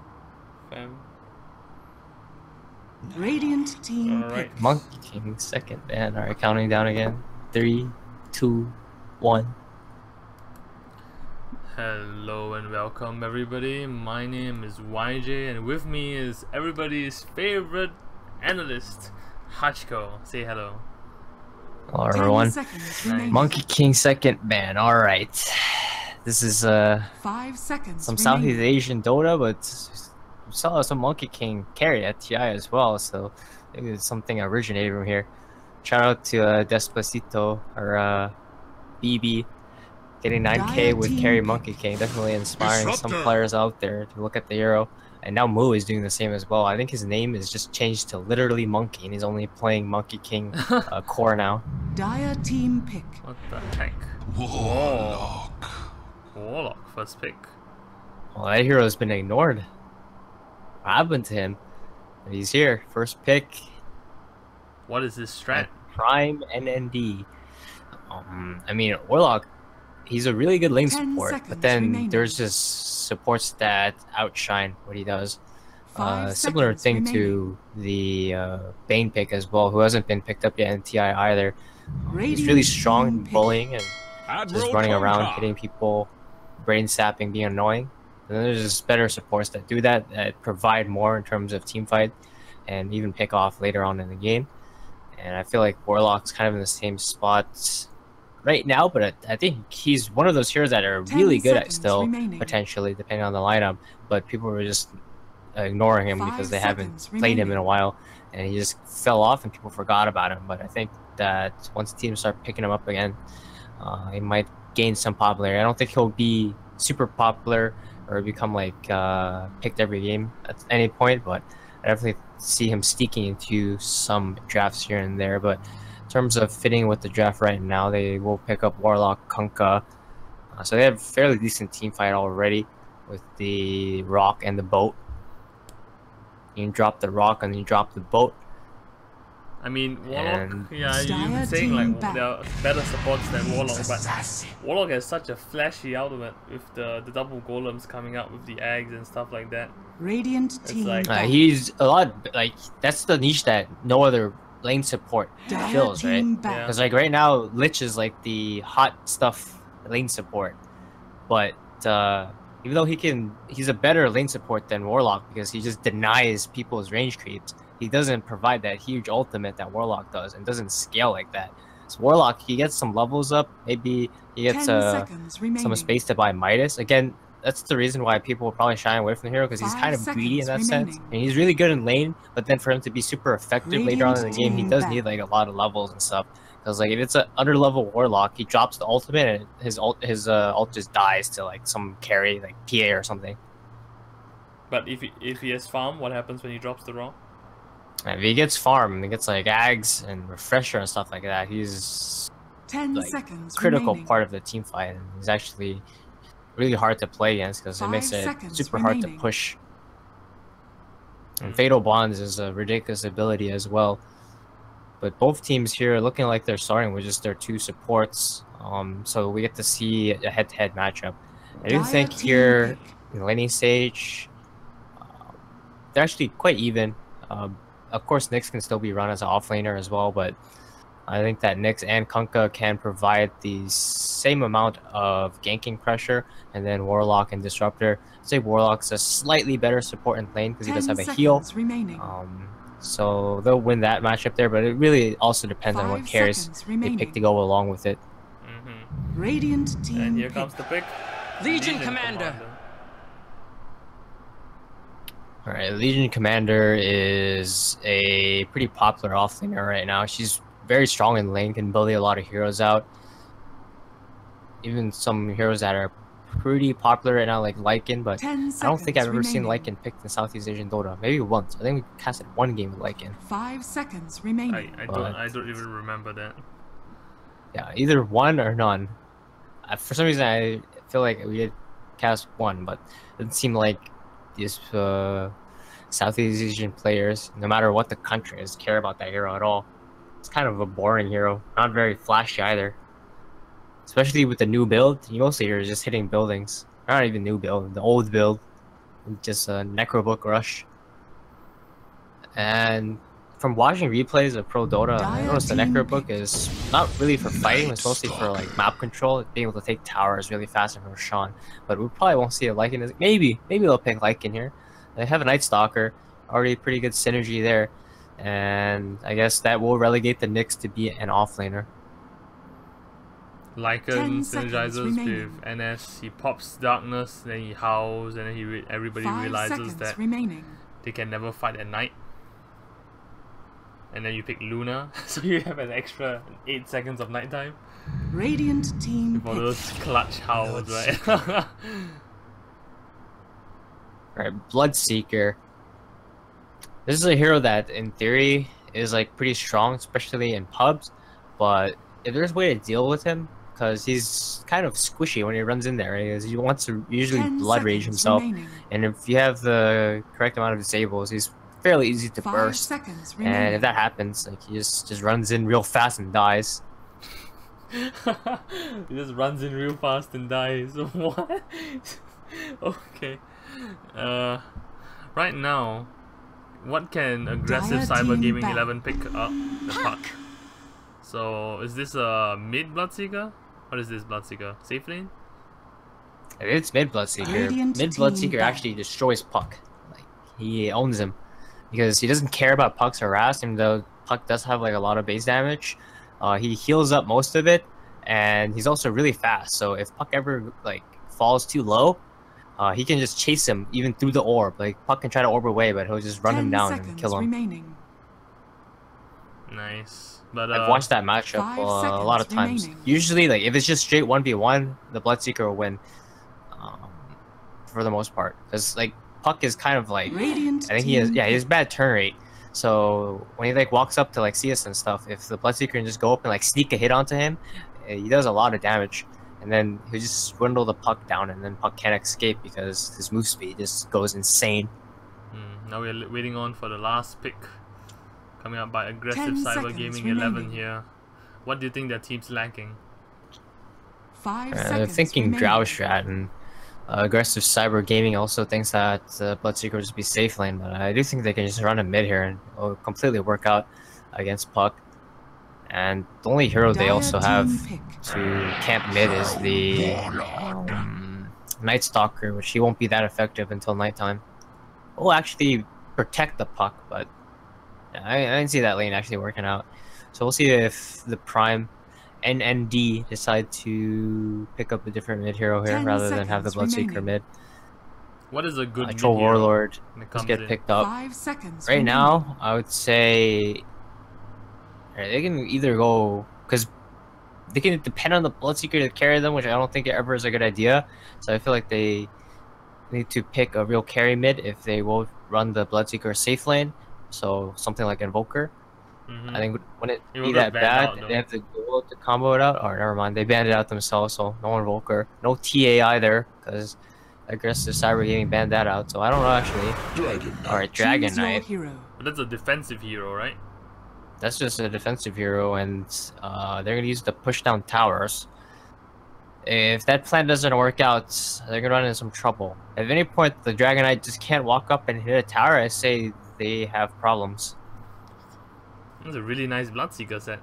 fam. Radiant team Alright. pick. Monkey King second ban. Alright, counting down again. 3, 2, 1. Hello and welcome everybody. My name is YJ and with me is everybody's favorite analyst, Hachiko. Say hello. Hello 10 everyone. seconds remaining. Monkey King second ban. Alright. This is 5 seconds some remaining. Southeast Asian Dota, but we saw some Monkey King carry at TI as well, so I think it's something originated from here. Shout out to Despacito or BB getting 9K with carry Monkey King. Definitely inspiring some Disruptor. players out there to look at the hero. And now Moo is doing the same as well. I think his name is just changed to literally Monkey, and he's only playing Monkey King core now. Dire team pick. What the heck? Warlock. Warlock, first pick. Well, that hero has been ignored. What happened to him? But he's here. First pick. What is this strat? Prime NND. I mean, Warlock, he's a really good lane 10 support, seconds but then remaining. there's just supports that outshine what he does. 5 Similar seconds thing remaining. to the Bane pick as well, who hasn't been picked up yet in TI either. He's Radiant really strong in team pick. bullying and Admiral just running around, Tonka. hitting people, brain sapping, being annoying. And then there's just better supports that do that, that provide more in terms of team fight and even pick off later on in the game. And I feel like Warlock's kind of in the same spot right now, but I think he's one of those heroes that are 10 really good at seconds still, remaining. potentially, depending on the lineup. But people were just ignoring him 5 because they haven't seconds played him in remaining. a while. and he just fell off and people forgot about him. But I think that once teams start picking him up again, he might gain some popularity. I don't think he'll be super popular or become like picked every game at any point, but I definitely see him sneaking into some drafts here and there. But in terms of fitting with the draft right now, they will pick up Warlock, Kunkka. So they have a fairly decent team fight already with the Rock and the Boat. You can drop the Rock and then you drop the Boat. I mean, Warlock, And- yeah, you've been saying like there are better supports than Warlock, but Warlock has such a flashy ultimate with the double golems coming out with the eggs and stuff like that. Radiant team like- back. He's a lot, like, that's the niche that no other lane support Dire fills, right? team back. Yeah. Because like right now, Lich is like the hot stuff lane support, but even though he's a better lane support than Warlock because he just denies people's range creeps. He doesn't provide that huge ultimate that Warlock does, and doesn't scale like that. So Warlock, he gets some levels up. Maybe he 10 gets seconds remaining. some space to buy Midas. Again, that's the reason why people will probably shy away from the hero, because he's 5 kind of greedy in that seconds sense. remaining. And he's really good in lane, but then for him to be super effective later on in the Radiant game, he team does back. need like a lot of levels and stuff. Because like if it's an under level Warlock, he drops the ultimate and his ult just dies to like some carry like PA or something. But if he has farm, what happens when he drops the raw? And if he gets farm, he gets like Ags and Refresher and stuff like that, he's 10 like seconds critical remaining. part of the team fight, and he's actually really hard to play against because it 5 makes it seconds super hard to remaining. push. And Fatal Bonds is a ridiculous ability as well. But both teams here are looking like they're starting with just their two supports. So we get to see a head-to-head matchup. I do Dire think team here pick. in the laning stage, they're actually quite even. Of course, Nyx can still be run as an offlaner as well, but I think that Nyx and Kunkka can provide the same amount of ganking pressure, and then Warlock and Disruptor. I'd say Warlock's a slightly better support in lane because he does 10 have a heal. seconds remaining. So they'll win that matchup there, but it really also depends on what 5 carries seconds they remaining. pick to go along with it. Radiant team And here pick. comes the pick. Legion Commander. Alright, Legion Commander is a pretty popular offlaner right now. She's very strong in lane, can bully a lot of heroes out. Even some heroes that are pretty popular right now, like Lycan, but 10 I don't think I've seconds ever seen remaining. Lycan picked in Southeast Asian Dota. Maybe once. I think we casted one game with Lycan. 5 seconds remaining. I don't even remember that. Yeah, either one or none. For some reason, I feel like we did cast one, but it didn't seem like these Southeast Asian players, no matter what the country is, care about that hero at all. It's kind of a boring hero, not very flashy either. Especially with the new build, you mostly are just hitting buildings. Not even new build, the old build, just a Necrobook rush. And from watching replays of Pro DotA, I noticed the Necrobook is not really for fighting, it's mostly for like map control, being able to take towers really fast from Roshan. But we probably won't see a Lycan. Maybe they'll pick Lycan here. They have a Night Stalker, already pretty good synergy there. And I guess that will relegate the Nyx to be an offlaner. 10 Lycan seconds synergizes remaining. with NS. He pops darkness, then he howls, and then everybody 5 realizes seconds that remaining. they can never fight at night. And then you pick Luna, so you have an extra 8 seconds of nighttime Radiant team for pick. those clutch howls, right? Alright, Bloodseeker. This is a hero that, in theory, is like pretty strong, especially in pubs. But if there's a way to deal with him, because he's kind of squishy when he runs in there, right? He wants to usually 10 blood rage seconds himself. remaining. And if you have the correct amount of disables, he's fairly easy to 5 burst. seconds And if remaining. that happens, like he just runs in real fast and dies. He just runs in real fast and dies. What? Okay. Right now, what can aggressive Dire Cyber team Gaming back. 11 pick up the puck? So is this a mid Bloodseeker? What is this Bloodseeker? Safe lane? If it's mid Bloodseeker, Radiant mid team Bloodseeker back. actually destroys Puck. Like he owns him because he doesn't care about Puck's harass, even though Puck does have like a lot of base damage. He heals up most of it, and he's also really fast. So if Puck ever like falls too low, he can just chase him even through the orb. Like Puck can try to orb away, but he'll just run 10 him down and seconds kill him. remaining. Nice. But I've watched that matchup 5 a lot of seconds times. remaining. Usually, like if it's just straight 1v1, the Bloodseeker will win. Um, for the most part, because like Puck is kind of like Radiant I think he has team he has bad turn rate. So when he like walks up to like see us and stuff, if the Bloodseeker can just go up and like sneak a hit onto him, he does a lot of damage. And then he'll just swindle the Puck down, and then Puck can't escape because his move speed just goes insane. Now we're waiting on for the last pick. Coming up by Aggressive 10 Cyber seconds Gaming remaining. 11 here. What do you think their team's lacking? 5 They're seconds thinking remaining. Drow Strat, and Aggressive Cyber Gaming also thinks that Bloodseeker will just be safe lane, but I do think they can just run a mid here and it'll completely work out against Puck. And the only hero they Dire also team have pick. to camp mid is the Night Stalker, which he won't be that effective until nighttime. Will actually protect the Puck, but yeah, I didn't see that lane actually working out. So we'll see if the Prime and ND decide to pick up a different mid hero here 10 rather than have the seconds Bloodseeker remaining. mid. What is a good Troll mid-hero Warlord when it just comes get in? picked up. 5 seconds Right remaining. now, I would say they can either go because they can depend on the Bloodseeker to carry them, which I don't think ever is a good idea. So I feel like they need to pick a real carry mid if they will run the Bloodseeker safe lane. So something like Invoker. I think when it It be will that get banned out, bad, though. they have to go to combo it out. Or never mind, they banned it out themselves. So no Invoker, no TA either, because Aggressive Cyber Gaming banned that out. So I don't know actually. Dragon Knight. All right, Dragon Choose your Knight. hero. But that's a defensive hero, right? That's just a defensive hero, and they're gonna use the push down towers. If that plan doesn't work out, they're gonna run into some trouble. At any point, the Dragon Knight just can't walk up and hit a tower. I say they have problems. That's a really nice Bloodseeker set.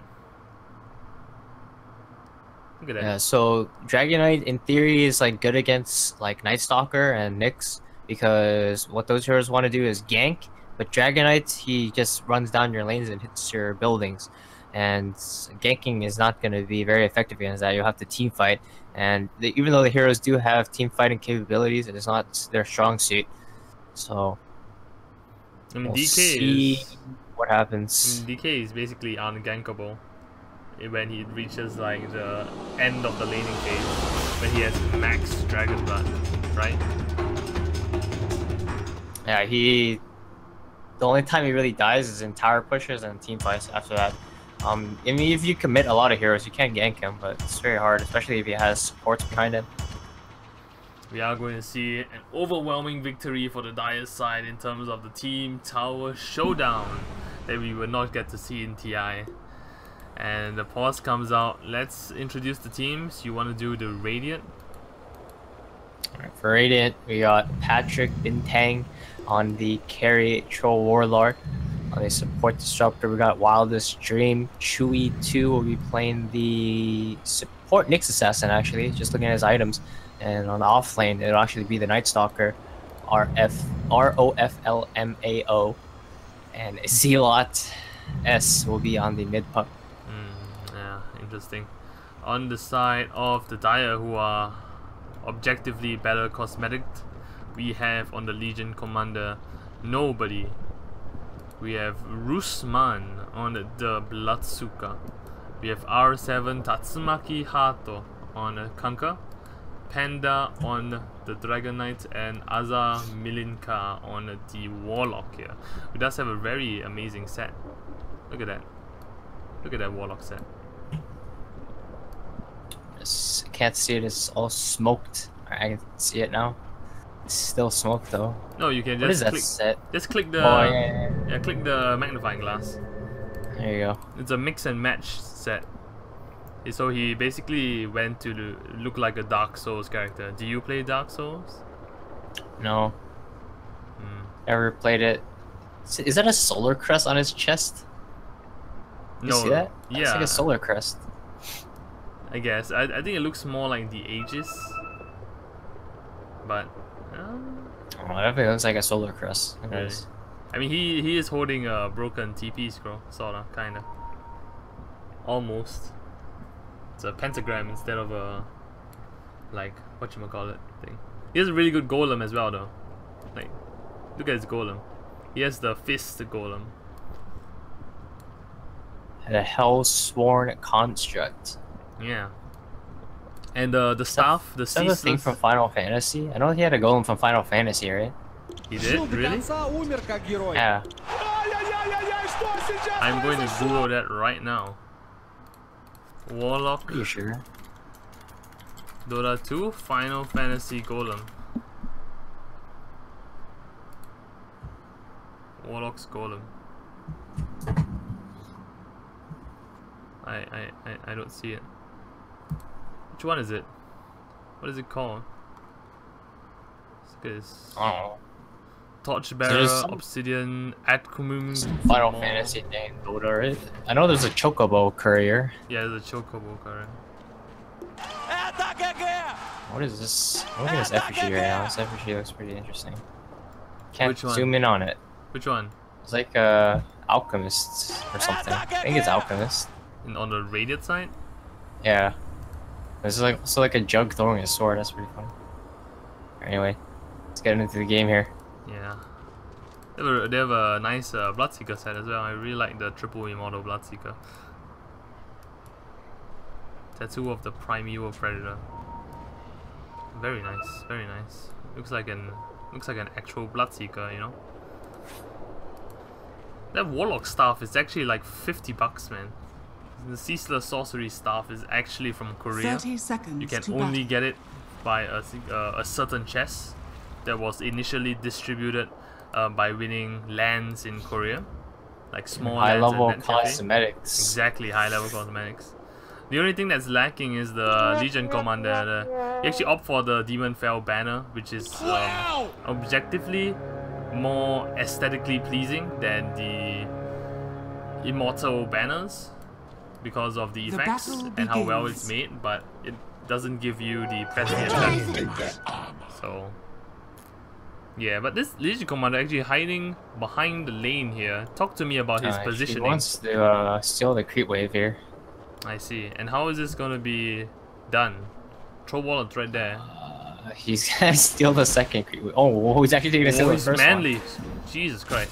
Look at that. Yeah, so Dragon Knight in theory is like good against like Night Stalker and Nyx because what those heroes want to do is gank. But Dragon Knight, he just runs down your lanes and hits your buildings, and ganking is not going to be very effective against that. You'll have to team fight, and even though the heroes do have team fighting capabilities, it is not their strong suit. So I mean, we'll DK see is what happens. DK is basically ungankable when he reaches like the end of the laning phase, when he has max Dragon Blood, right? Yeah, the only time he really dies is in tower pushes and team fights after that. I mean, if you commit a lot of heroes, you can gank him, but it's very hard, especially if he has supports behind him. We are going to see an overwhelming victory for the Dire side in terms of the Team Tower Showdown that we will not get to see in TI. And the pause comes out. Let's introduce the teams. You want to do the Radiant? Alright, for Radiant, we got Patrick Bintang on the carry Troll Warlord. On the support disruptor, we got Wildest Dream. Chewy 2 will be playing the support Nyx Assassin, actually, just looking at his items. And on the off lane, it'll actually be the Night Stalker, ROFLMAO. And Zealot S will be on the mid puck. Yeah, interesting. On the side of the Dire, who are objectively better cosmetic, we have on the Legion Commander nobody. We have Rusman on the Bloodsuka. We have R7 Tatsumaki Hato on Kanka, Panda on the Dragon Knight, and Aza Milinka on the Warlock here. Who does have a very amazing set. Look at that. Look at that Warlock set. Just can't see it, it's all smoked. I can see it now. It's still smoked though. No, you can What is just that click. set? Just click the. Oh, yeah. Click the magnifying glass. There you go. It's a mix and match set. So he basically went to look like a Dark Souls character. Do you play Dark Souls? No. Never played it. Is that a solar crest on his chest? You see that? Yeah. It's like a solar crest. I guess. I think it looks more like the Aegis. But Oh, I think it looks like a solar crest. It really? is. I mean, he is holding a broken TP scroll, sorta, kinda. Almost. It's a pentagram instead of a, like, whatchamacallit thing. He has a really good golem as well, though. Like, look at his golem. He has the fist golem. The Hellsworn Construct. Yeah. And the staff, the Is that the thing ceaseless. from Final Fantasy? I know he had a golem from Final Fantasy, right? He did? Really? Yeah. I'm going to Google that right now. Warlock. Pretty sure. Dota 2 Final Fantasy Golem. Warlock's Golem. I don't see it. Which one is it? What is it called? Look at this. Oh. Torchbearer, some- Obsidian, Atcomum. Final Fantasy thing, Dota, right? I know there's a Chocobo Courier. Yeah, there's a Chocobo current. What is this? I'm looking at this effigy right now. This effigy looks pretty interesting. Can't Which one? zoom in on it. Which one? It's like alchemist or something. I think it's alchemist. On the radiant side? Yeah. It's like also like a jug throwing a sword. That's pretty funny. Anyway, let's get into the game here. Yeah. They have a nice Bloodseeker set as well. I really like the triple immortal Bloodseeker. Tattoo of the Primeval Predator. Very nice, very nice. Looks like an actual Bloodseeker, you know. That Warlock staff is actually like $50, man. The Ceaseless Sorcery staff is actually from Korea. 30 seconds You can to only battle. get it by a certain chest that was initially distributed by winning lands in Korea, like small High lands level and land cosmetics. Exactly, high level cosmetics. The only thing that's lacking is the Legion Commander. You actually opt for the Demon Fell banner, which is objectively more aesthetically pleasing than the Immortal banners because of the The effects battle and how well begins. it's made, but it doesn't give you the prestige effect. So yeah, but this Legion Commander actually hiding behind the lane here. Talk to me about his He positioning. wants to steal the creep wave here. I see. And how is this gonna be done? Throw wallets right there. He's gonna steal the second creep wave. Oh, he's actually gonna steal Oh, the he's first manly. one. Jesus Christ.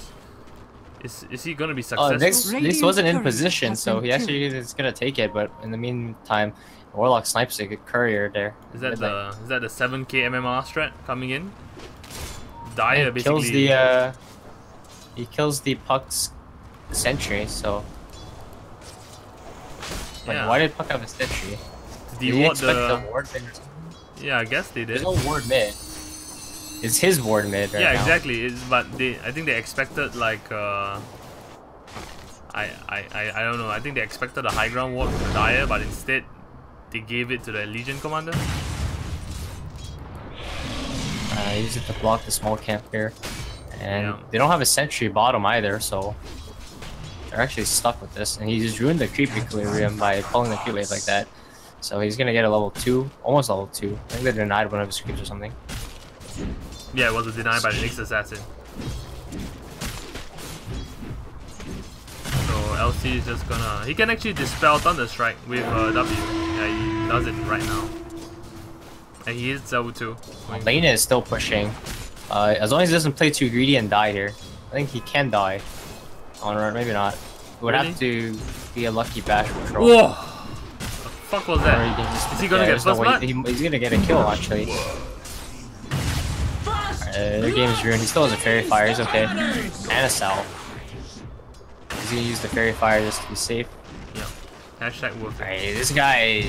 Is he gonna be Oh, successful? this wasn't in Radiant position, has so been he actually is gonna take it. But in the meantime, Warlock snipes a courier there. Is that the 7k MMR strat coming in? And Dire he kills basically. the he kills the Puck's sentry. So wait, Yeah. why did Puck have a sentry? Did Did he he ward expect the? the ward mid or something? Yeah, I guess they did. There's no ward mid. It's his ward mid right Yeah, now. exactly. But I think they expected like I don't know. I think they expected a high ground ward from Dire, but instead they gave it to the Legion Commander. Use it to block the small camp here. And Yeah. they don't have a sentry bottom either, so they're actually stuck with this. And he just ruined the creep equilibrium by pulling the creep wave like that. So he's gonna get a level 2, almost level 2. I think they denied one of his creeps or something. Yeah, it was denied by the next assassin. So LC is just gonna... He can actually dispel Thunderstrike with W. Yeah, he does it right now. And he hits level 2. Lena is still pushing. As long as he doesn't play too greedy and die here. I think he can die. Or maybe not. It would have to be a lucky bash control. Whoa! The fuck was Or that? he can just- Is he gonna get there's no first way- blood? He's gonna get a kill actually. Their game is ruined. He still has a fairy fire. He's okay. And a salve. He's gonna use the fairy fire just to be safe. Yeah. Hashtag worth it. Alright, this guy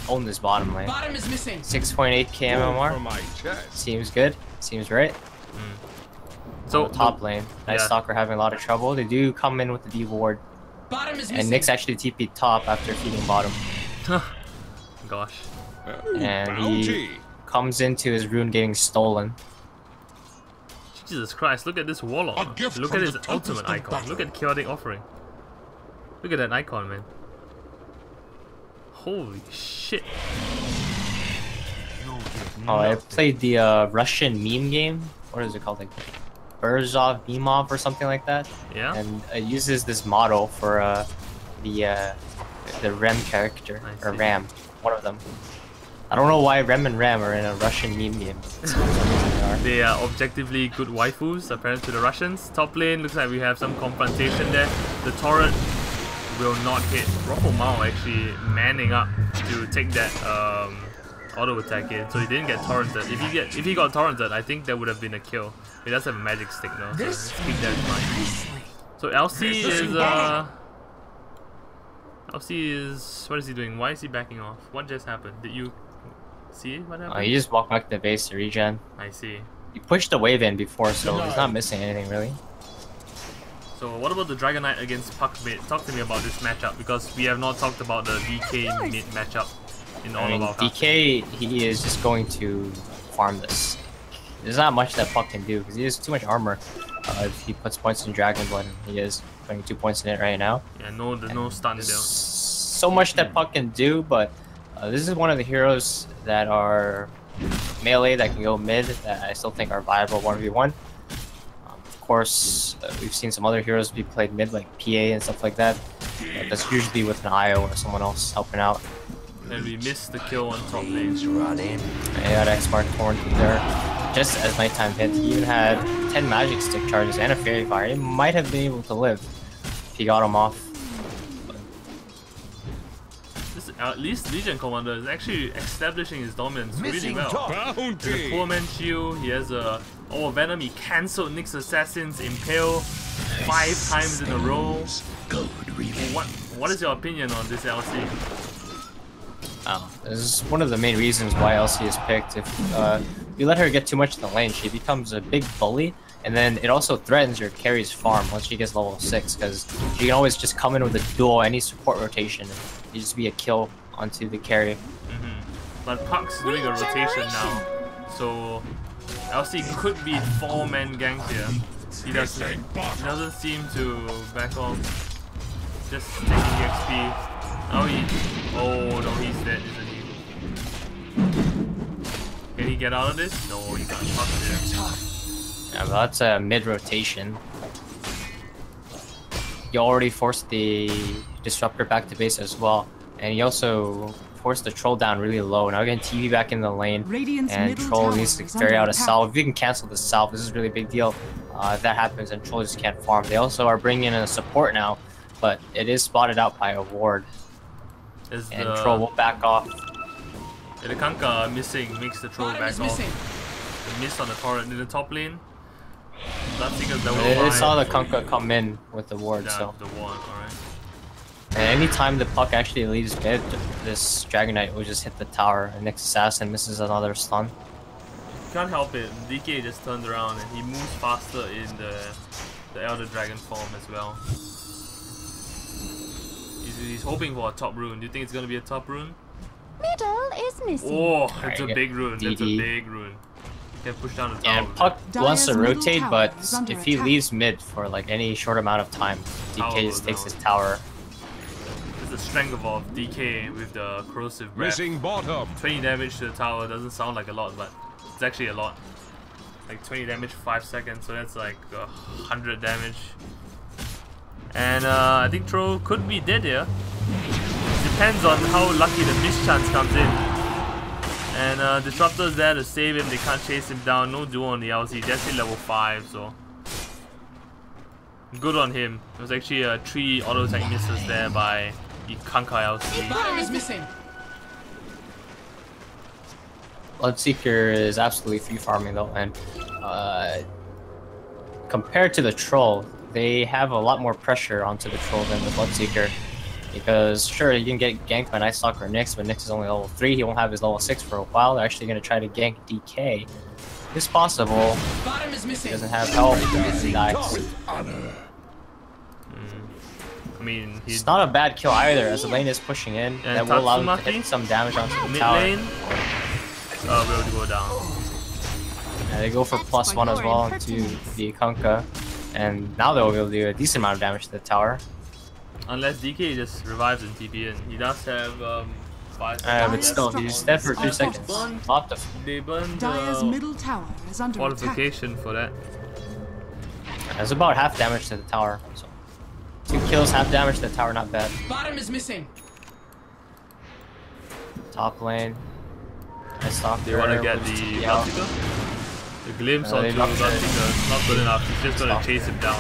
owned this bottom lane. Bottom is missing. 6.8k For MMR. my chest. Seems good. Seems right. So On the top lane. Nice yeah. Stalker having a lot of trouble. They do come in with the D ward. Bottom is And missing. Nick's actually TP top after feeding bottom. Gosh. And he Bounty. comes into his rune getting stolen. Jesus Christ, look at this Warlock. A gift Look from at his the ultimate tempest of icon. battle. Look at Chaotic Offering. Look at that icon, man. Holy shit. Oh, I played the Russian meme game. What is it called? Like Burzov Memov or something like that. Yeah? And it uses this model for the Rem character I or see. Ram, one of them. I don't know why Rem and Ram are in a Russian meme game. So, are. They are objectively good waifus, apparent to the Russians. Top lane looks like we have some confrontation there. The turret will not hit. Ruffle Mao actually manning up to take that auto attack in, so he didn't get torrented. If he got torrented, I think that would have been a kill. He does have a magic stick now, so let's keep that in mind. So LC is what is he doing? Why is he backing off? What just happened? Did you see what happened? He just walked back to the base to regen. I see. He pushed the wave in before, so he's not missing anything really. So what about the Dragon Knight against Puck mid? Talk to me about this matchup, because we have not talked about the DK mid matchup in all of our DK, he is just going to farm this. There's not much that Puck can do because he has too much armor. If he puts points in Dragon Blood, he is putting 2 points in it right now. Yeah, there's no stun there. So much that Puck can do, but this is one of the heroes that are melee that can go mid that I still think are viable 1v1. Of course, we've seen some other heroes be played mid like PA and stuff like that. That's usually with an IO or someone else helping out. And we missed the kill on top lane. And he had X-Mark torn through there. Just as nighttime hit, he even had 10 magic stick charges and a fairy fire. He might have been able to live if he got him off. This at least Legion Commander is actually establishing his dominance really well. The poor man shield, he has a Venom, he cancelled Nyx Assassin's Impale 5 times in a row. What is your opinion on this LC? This is one of the main reasons why LC is picked. If you let her get too much in the lane, she becomes a big bully, and then it also threatens your carry's farm once she gets level 6, because she can always just come in with a duel, any support rotation, and you just be a kill onto the carry. But Puck's doing a rotation now, so LC could be 4-man ganked here. He doesn't seem to back off, just taking XP. Oh no, he's dead, isn't he? Can he get out of this? No, he can't. Puck there. Yeah, but that's a mid-rotation. He already forced the Disruptor back to base as well. And he also forced the Troll down really low. Now again, TV back in the lane. And Troll needs to carry out a salve. If you can cancel the salve, this is a really big deal. If that happens, then Troll just can't farm. They also are bringing in a support now, but it is spotted out by a ward. And Troll will back off. Yeah, the Kanka missing makes the Troll back off. The miss on the turret in the top lane. They saw the Kanka come in with the ward, yeah, so. The ward, alright. And anytime the Puck actually leaves mid, this Dragon Knight will just hit the tower, and Nyx Assassin misses another stun. Can't help it. DK just turned around and he moves faster in the Elder Dragon form as well. He's hoping for a top rune. Do you think it's gonna be a top rune? Middle is missing. Oh, that's a big rune. That's a big rune. You can push down the tower. And Puck wants to rotate, but if he leaves mid for like any short amount of time, DK just takes his tower. There's the strength of DK with the corrosive breath. Missing bottom. 20 damage to the tower doesn't sound like a lot, but it's actually a lot. Like 20 damage for 5 seconds, so that's like 100 damage. And I think Troll could be dead here. Depends on how lucky the mischance comes in. And Disruptor's there to save him. They can't chase him down. No duel on the LC. Just hit level 5, so good on him. It was actually 3 auto attack misses there by the Kanka LC. Bottom is missing. Bloodseeker is absolutely free farming though, and compared to the Troll, they have a lot more pressure onto the Troll than the Bloodseeker. Because sure, you can get ganked by Nightstalker or Nyx, but Nyx is only level 3. He won't have his level 6 for a while. They're actually going to try to gank DK. It's possible. Bottom is missing. He doesn't have help. He dies. I mean, it's not a bad kill either, as the lane is pushing in. And that will allow him to hit some damage onto the mid tower. lane will go down. Yeah, they go for +1 as well into the Kanka. And now they'll be able to do a decent amount of damage to the tower. Unless DK just revives in TP in. He does have 5 seconds. But still, he's dead for 2 seconds. They burned Dire's middle tower is under qualification for that. That's about half damage to the tower. So 2 kills, half damage to the tower, not bad. Bottom is missing. Top lane. Nice talk. They want to get the Bloodseeker? The glimpse onto Bloodseeker, not good enough. He's just gonna chase him down.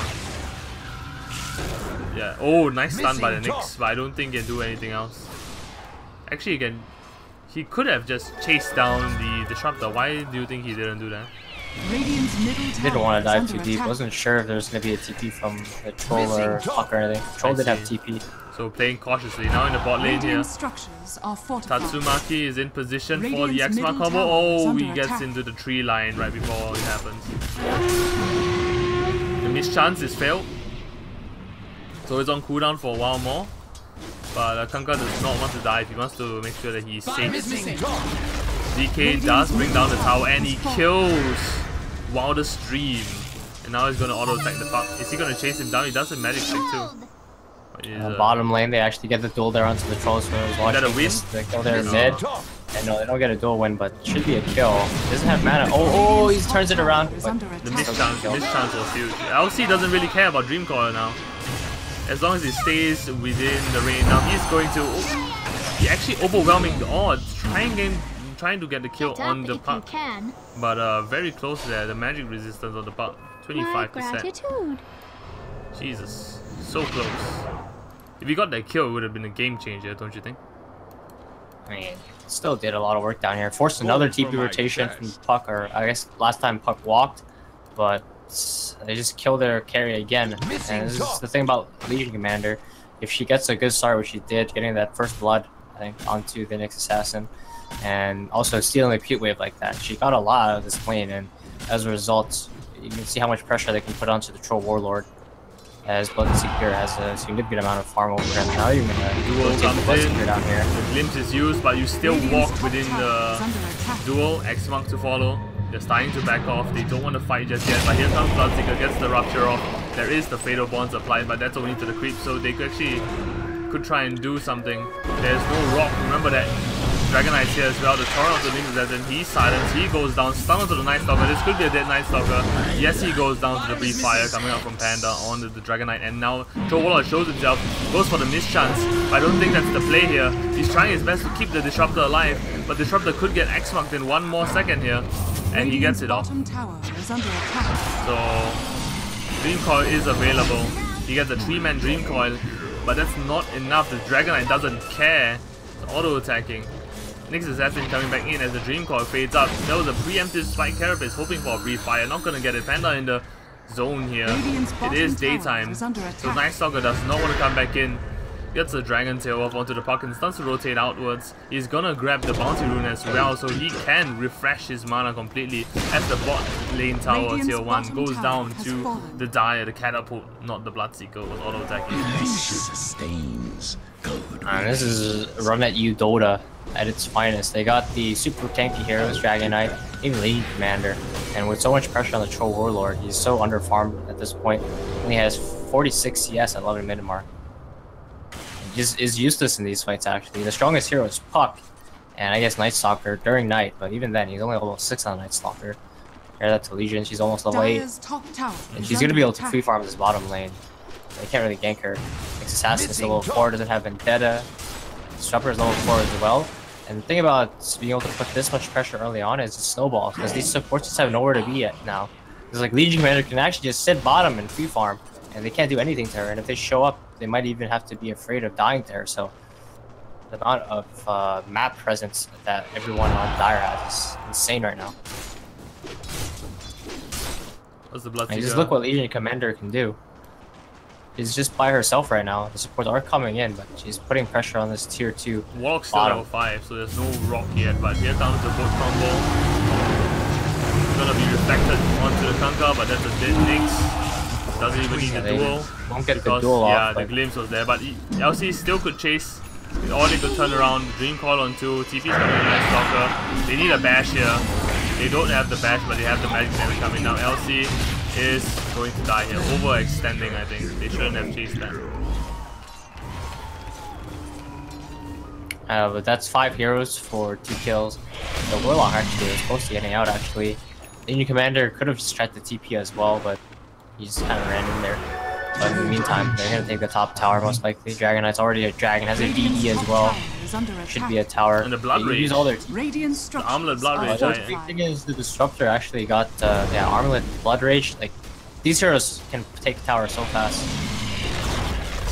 Yeah. Oh, nice stun by the Nyx, but I don't think he can do anything else. Actually, he could have just chased down the Disruptor. Why do you think he didn't do that? Radiant's middle tower Didn't want to dive is too under deep. attack. Wasn't sure if there was going to be a TP from the Troll or Puck or anything. Troll did have TP. So playing cautiously. Now in the bot lane here. Radiant structures are fortified. Tatsumaki is in position for the Radiant's X-Mark middle combo. tower is Oh, under he gets attack. into the tree line right before it happens. The mischance is failed. So it's on cooldown for a while more. But Kanka does not want to dive. He wants to make sure that he's Bottom safe. is missing. DK does bring down the tower and he kills Wildest Stream. And now he's going to auto-attack the Puck. Is he going to chase him down? He does a magic trick too. Bottom lane, they actually get the duel there onto the Trolls. So Is that a win? The kill there mid. And no, they don't get a duel win, but it should be a kill. He doesn't have mana. Oh, he turns it around. Is But under The attack. mischance was huge. LC doesn't really care about Dreamcoil now. As long as he stays within the range. Now he's going to... Oh, he actually overwhelming the odds. Trying to get the kill on the Puck. But very close there. The magic resistance on the Puck. 25%. Gratitude. Jesus. So close. If he got that kill, it would have been a game changer, don't you think? I mean, still did a lot of work down here. Forced another TP rotation from Puck, or I guess last time Puck walked, but they just kill their carry again. And this is the thing about Legion Commander. If she gets a good start, which she did, getting that first blood, I think, onto the Nyx Assassin, and also stealing a Pute Wave like that, she got a lot out of this lane, and as a result, you can see how much pressure they can put onto the Troll Warlord, as Bloodseeker has a significant amount of farm over him. Now you're gonna Duel take comes Bloodseeker in. down here. The glimpse is used, but you still walk within the duel. X-Monk to follow. They're starting to back off. They don't want to fight just yet, but here comes Bloodseeker, gets the Rupture off. There is the Fatal Bonds applied, but that's only to the creep, so they could try and do something. There's no rock. Remember that Dragon Knight's here as well. The Torrent of the Link is dead, and he's silenced. He goes down, stun onto the Night Stalker. This could be a dead Night Stalker. Yes, he goes down to the Brief Fire coming out from Panda onto the Dragon Knight, and now Troll Warlord shows himself, goes for the mischance. I don't think that's the play here. He's trying his best to keep the Disruptor alive, but Disruptor could get X-Marked in one more second here, and he gets it off. Bottom tower is under attack. So Dream Coil is available. He gets a 3-man Dream Coil, but that's not enough. The Dragon Knight doesn't care. It's auto-attacking. Nyx Assassin coming back in as the Dream Coil fades out. There was a preemptive Spike Carapace hoping for a Brief Fire. Not gonna get it. Panda in the zone here. It is daytime. So Night Stalker does not want to come back in. Gets the Dragon Tail off onto the Puck and starts to rotate outwards. He's gonna grab the Bounty Rune as well, so he can refresh his mana completely as the bot lane tower tier 1 goes down to the Dire, the Catapult, not the Bloodseeker, was auto-attacking. Sustains. This is Run At You Dota at its finest. They got the super tanky heroes, Dragon Knight, even Legion Commander, and with so much pressure on the Troll Warlord, he's so underfarmed at this point. Only has 46 CS at 11 minute mark. He just is useless in these fights actually. The strongest hero is Puck, and I guess Night Stalker during night, but even then he's only level 6 on Night Stalker. Compare that to Legion, she's almost level 8. And she's gonna be able to free farm this bottom lane. They can't really gank her. Nyx Assassin is level 4, doesn't have Vendetta. Disruptor is level 4 as well. And the thing about being able to put this much pressure early on is it snowballs, because these supports just have nowhere to be at now. Because like Legion Commander can actually just sit bottom and free farm, and they can't do anything to her. And if they show up, they might even have to be afraid of dying to her. So the amount of map presence that everyone on Dire has is insane right now. What's the Bloodseeker? And just look what Legion Commander can do. She's just by herself right now. The supports are coming in, but she's putting pressure on this tier 2 Warlock's still level 5, so there's no rock yet, but here comes the boat combo. It's gonna be reflected onto the Kanka, but that's a dead Nyx. Doesn't even need the duel. Won't get Because, the duel off. yeah, the glimpse was there, but LC still could chase. Or they could turn around, Dream Coil on 2, TP's coming in Night Stalker. They need a bash here. They don't have the bash, but they have the magic damage coming now. LC is going to die here. Overextending, I think. They shouldn't have chased that. But that's 5 heroes for 2 kills. The Warlock actually is close to getting out actually. The Legion Commander could have just tried the TP as well, but he just kind of ran in there. But in the meantime, they're going to take the top tower most likely. Dragon Knight's already a dragon, has a DE as well. is under should attack. be a tower. And the blood They rage. use all their Radiant structures Armlet blood are rage, the fortified. big thing is the disruptor actually got armlet blood rage. Like these heroes can take tower so fast.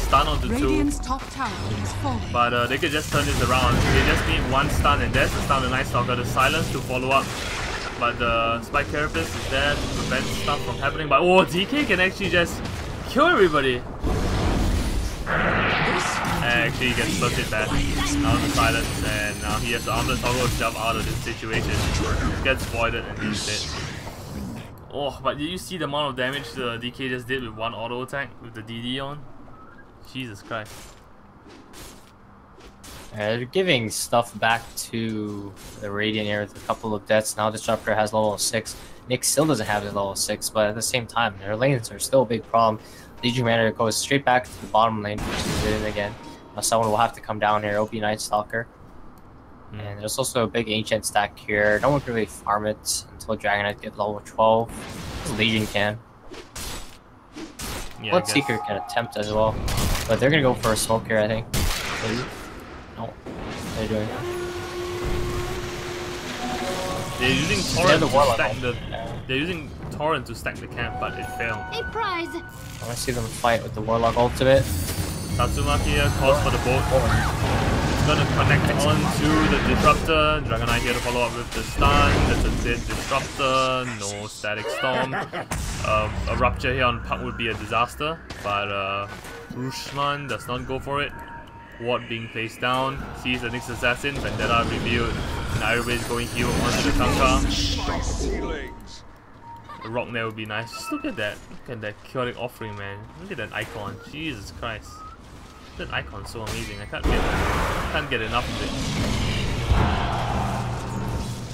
Stun onto 2. Radiant's top tower is falling. But they could just turn this around. They just need 1 stun, and there's the stun of the Night Stalker. The silence to follow up. But the Spike Carapace is there to prevent stuff from happening. But oh, DK can actually just kill everybody. Actually, he gets busted back. Now the silence, and now he has to armlet toggle himself out of this situation. Gets voided and he's dead. Oh, but did you see the amount of damage the DK just did with 1 auto attack with the DD on? Jesus Christ. They're giving stuff back to the Radiant here with a couple of deaths. Now Disruptor has level 6. Nick still doesn't have his level 6, but at the same time, their lanes are still a big problem. Legion Commander goes straight back to the bottom lane, which is in again. Now someone will have to come down here, OP Night Stalker. And there's also a big Ancient stack here. No one can really farm it until Dragon Knight gets level 12. Legion can. Yeah, Bloodseeker can attempt as well. But they're gonna go for a smoke here, I think. Maybe? No. What are they doing? They're using They Torrent have the to Warlock stack on. the. They're using Torrent to stack the camp, but it failed. A prize. I wanna see them fight with the Warlock ultimate. Tatsumaki here calls for the boat. It's gonna connect onto the Disruptor. Dragon Knight here to follow up with the stun. That's a dead Disruptor. No Static Storm. A Rupture here on Puck would be a disaster, but Rushman does not go for it. Ward being placed down. Sees the next assassin. Vendetta revealed. And everybody's going heal onto the Kanka. The rock there would be nice. Just look at that. Look at that chaotic offering, man. Look at that icon. Jesus Christ. That icon's so amazing. I can't get enough of it.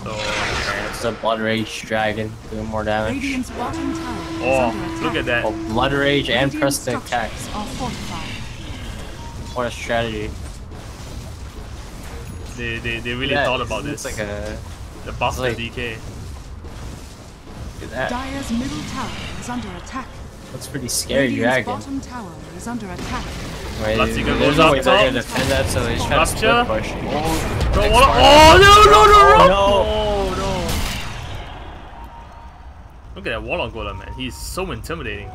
So It's a Blood Rage Dragon doing more damage. Radiant's bottom tower is oh, under attack. look at that. Oh, Blood Rage and Radiant press the attack. structures are fortified. What a strategy. They really Yeah, thought about this. It's like a... The buff like- the DK. Look at that. Dire's middle tower is under attack. That's pretty scary, Radiant's Dragon. bottom tower is under attack. Wait, Bloodseeker there's goes no up way they're gonna top. defend that, so he's trying to split Rupture. push. Bro, what? Oh no! No! No! Look at that Warlock Golem, man. He's so intimidating.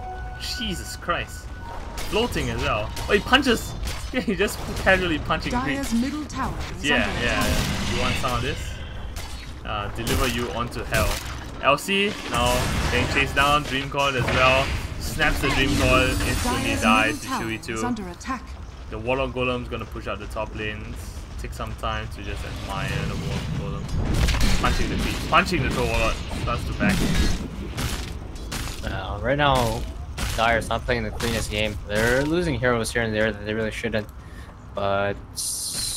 Jesus Christ. Floating as well. Oh, he punches! Yeah, he just casually punching creeps. Dire's middle tower is Yeah. under attack. You want some of this? Deliver you onto hell. Elsie now getting chased down. Dream Coil as well. Snaps the Dream Coil, instantly Dire's dies middle to tower Chewie is 2. under attack. The Warlock Golem's gonna push out the top lanes. Take some time to just admire the Warlock Golem. Punching the creep. Punching the Warlock. Starts to back. Right now, Dire's not playing the cleanest game. They're losing heroes here and there that they really shouldn't. But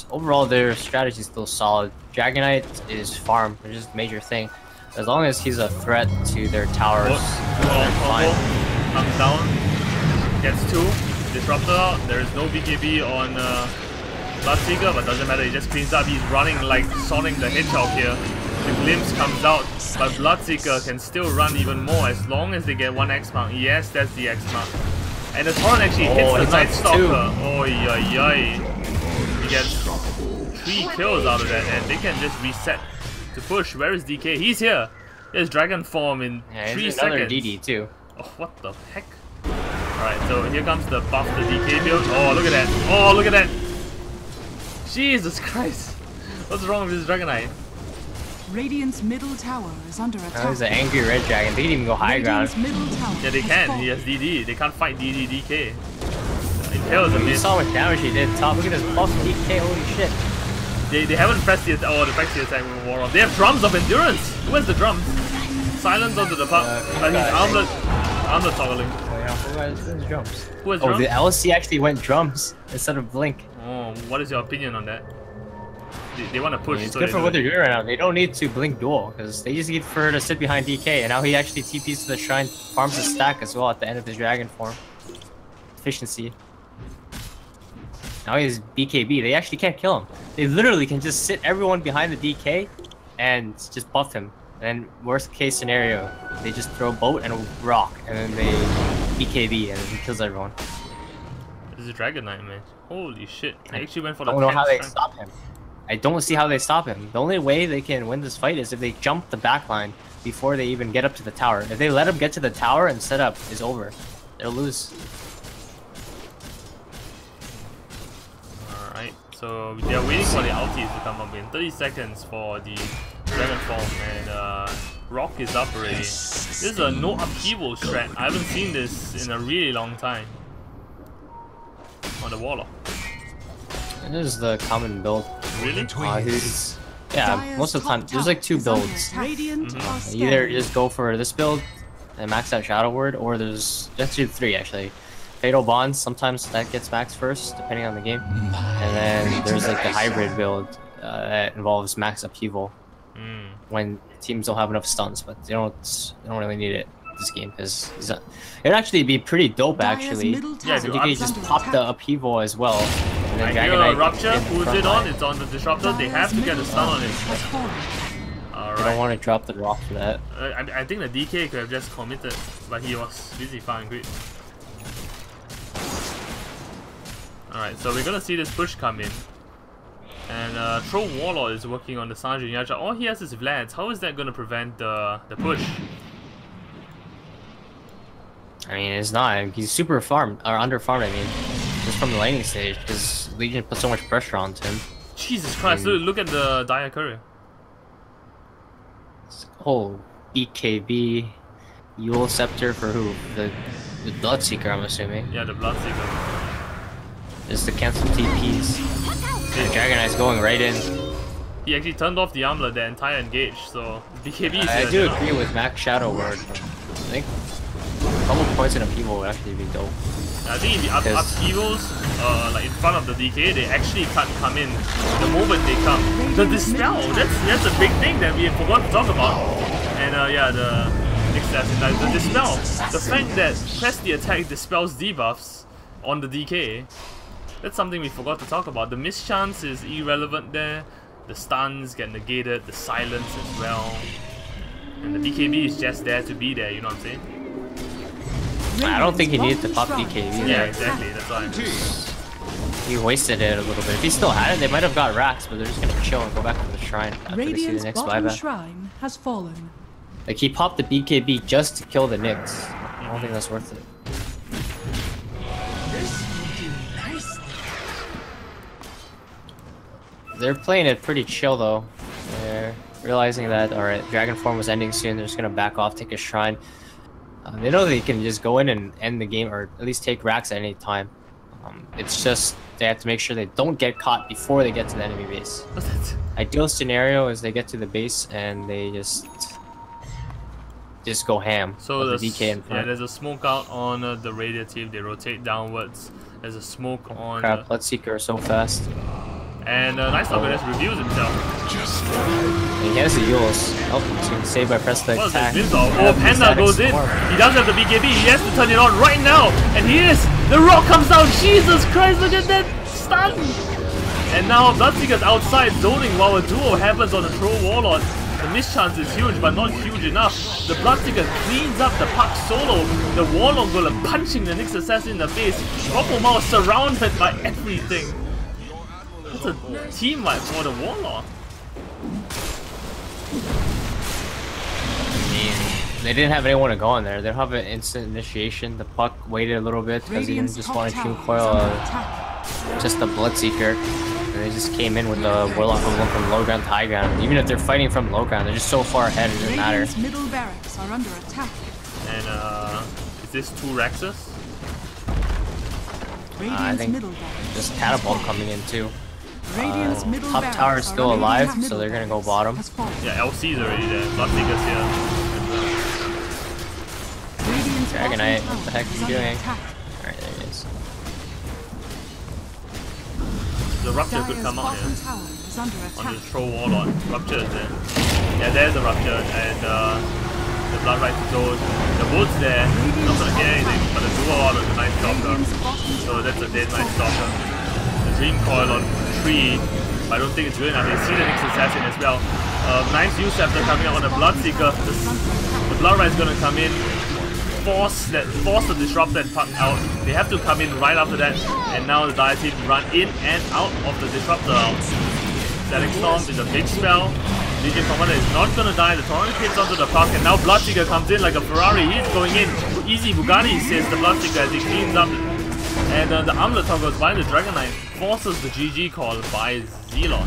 overall, their strategy is still solid. Dragon Knight is farm, which is a major thing. As long as he's a threat to their towers, they're fine. Comes down. Gets 2. Disruptor out. There is no BKB on Bloodseeker, but doesn't matter. He just cleans up. He's running like Sonic the Hedgehog here. The glimpse comes out, but Bloodseeker can still run even more as long as they get 1 X mark. Yes, that's the X mark. And the Torrent actually hits the it's Night up Stalker. two. Oh, He gets 3 kills out of that, and they can just reset to push. Where is DK? He's here. There's Dragon Form in Yeah, 3 he's another seconds. DD too. Oh, what the heck? Alright, so here comes the buff, the DK build. Oh, look at that. Oh, look at that. Jesus Christ. What's wrong with this Dragon Knight? Radiant's middle tower is under That attack. was an angry red dragon. They didn't even go high ground. Radiant's middle tower Yeah, they has can. fallen. He has DD. They can't fight DD DK. Impale is a You miss. saw what damage he did. Top, look at this buff DK. Holy shit. They haven't pressed the attack. Oh, they pressed the attack with Warlock. They have drums of endurance. Where's the drums? Silence onto the puck. But he's armlet toggling. Oh yeah, who has drums? Who has Oh, drums? the LC actually went drums instead of blink. Oh, what is your opinion on that? They want to push. It's so good they for do what it. they're doing right now. They don't need to blink duel because they just need for her to sit behind DK, and now he actually TPs to the shrine, farms a stack as well at the end of his dragon form. Efficiency. Now he's BKB. They actually can't kill him. They literally can just sit everyone behind the DK and just buff him. And worst case scenario, they just throw boat and a rock, and then they BKB and he kills everyone. This is Dragon Knight, man. Holy shit. I actually went for the I don't know how they 10th stop him. I don't see how they stop him. The only way they can win this fight is if they jump the backline before they even get up to the tower. If they let him get to the tower and set up, it's over. They'll lose. Alright, so they are waiting for the ultis to come up in. 30 seconds for the Dragon Form, and Rock is up already. This is a no upheaval strat. I haven't seen this in a really long time. On the Warlock. This is the common build. Really? Yeah, most of the time, there's like 2 builds. You either just go for this build and max out Shadow Word, or there's actually 3 actually. Fatal Bonds, sometimes that gets maxed first, depending on the game. And then there's like the hybrid build that involves max upheaval. When teams don't have enough stuns, but they don't really need it this game, because it'd actually be pretty dope actually. Yeah, so you can just pop the upheaval as well. And then I Dragon hear Knight Rupture, in who's front it on? line. It's on the Disruptor. They have to get a stun on it. I don't Alright. want to drop the rock for that. I think the DK could have just committed, but he was busy firing great. Alright, so we're gonna see this push come in. And Troll Warlord is working on the Sanjin Yacha. All he has is Vlads. How is that gonna prevent the push? I mean, it's not. He's super farmed, or under farmed, I mean. Just from the laning stage, because Legion put so much pressure onto him. Jesus Christ, look at the Dire Courier. Oh, BKB, Yule Scepter for who? The Bloodseeker, I'm assuming. Yeah, the Bloodseeker. Just to cancel TPs. And Dragon Knight's going right in. He actually turned off the armlet, the entire engage, so BKB is I do agree with Max Shadow Word. I think a couple points in upheaval would actually be dope. I think if the upheavals, like in front of the DK, they actually can't come in the moment they come. The Dispel, that's a big thing that we forgot to talk about. And yeah, the Dispel. The fact that press the attack dispels debuffs on the DK, that's something we forgot to talk about. The mischance is irrelevant there. The stuns get negated, the silence as well. And the BKB is just there to be there, you know what I'm saying? I don't think he needed to pop BKB there. Yeah, exactly, that's why. He wasted it a little bit. If he still had it, they might have got racks, but they're just gonna chill and go back to the shrine after they see the next buyback. Shrine has fallen. Like, he popped the BKB just to kill the Nyx. I don't think that's worth it. They're playing it pretty chill though. They're realizing that, alright, Dragon Form was ending soon, they're just gonna back off, take a shrine. They know they can just go in and end the game, or at least take racks at any time. It's just they have to make sure they don't get caught before they get to the enemy base. Ideal scenario is they get to the base and they just go ham. So with the DK in front. yeah, there's a smoke out on the radio team. They rotate downwards. There's a smoke on. Crap, Bloodseeker so fast. And Nice Talker just reveals himself. And he has the Yules. Oh, he's getting saved by press the attack. Oh, Panda goes in. He does have the BKB. He has to turn it on right now. And he is. The rock comes down. Jesus Christ, look at that stun. And now Bloodseeker's outside zoning while a duo happens on the Troll Warlord. The mischance is huge, but not huge enough. The Bloodseeker cleans up the Puck solo. The Warlord Golem punching the Nyx Assassin in the face. Rokomao surrounded by everything. That's a team wipe for the Warlord. I mean, they didn't have anyone to go in there. They don't have an instant initiation. The Puck waited a little bit because he didn't just want to Team Coil just the Bloodseeker. And they just came in with the Warlock going from low ground to high ground. Even if they're fighting from low ground, they're just so far ahead, it doesn't matter. Middle barracks are under attack. And is this 2 Rexes? I think just Catapult coming in too. Middle Top tower is still alive, so they're gonna go bottom. Yeah, LC's already there. Bloodseeker's here. Dragon Knight, what the heck is he doing? Alright, there it is. The Rupture could come out here. On the Troll Warlord. Rupture is there. Yeah, there's the Rupture, and the Blood Right to Zone. The Wood's there. Not gonna get anything, but the duo out of the Night Stalker. So that's a dead Night Stalker. The Dream Coil on 3, but I don't think it's good enough. They see the Nyx Assassin as well. Nice Yule Scepter coming out on the Bloodseeker. The Blood Right's gonna come in. force the disruptor and puck out. They have to come in right after that, and now the Dire team run in and out of the disruptor. Static Storm is a big spell. Legion Commander is not gonna die. The Torrent hits onto the puck, and now Bloodseeker comes in like a Ferrari. He's going in. Easy Bugatti, says the Bloodseeker as he cleans up. And the Armlet toggles by the Dragon Knight forces the GG call by Zelon.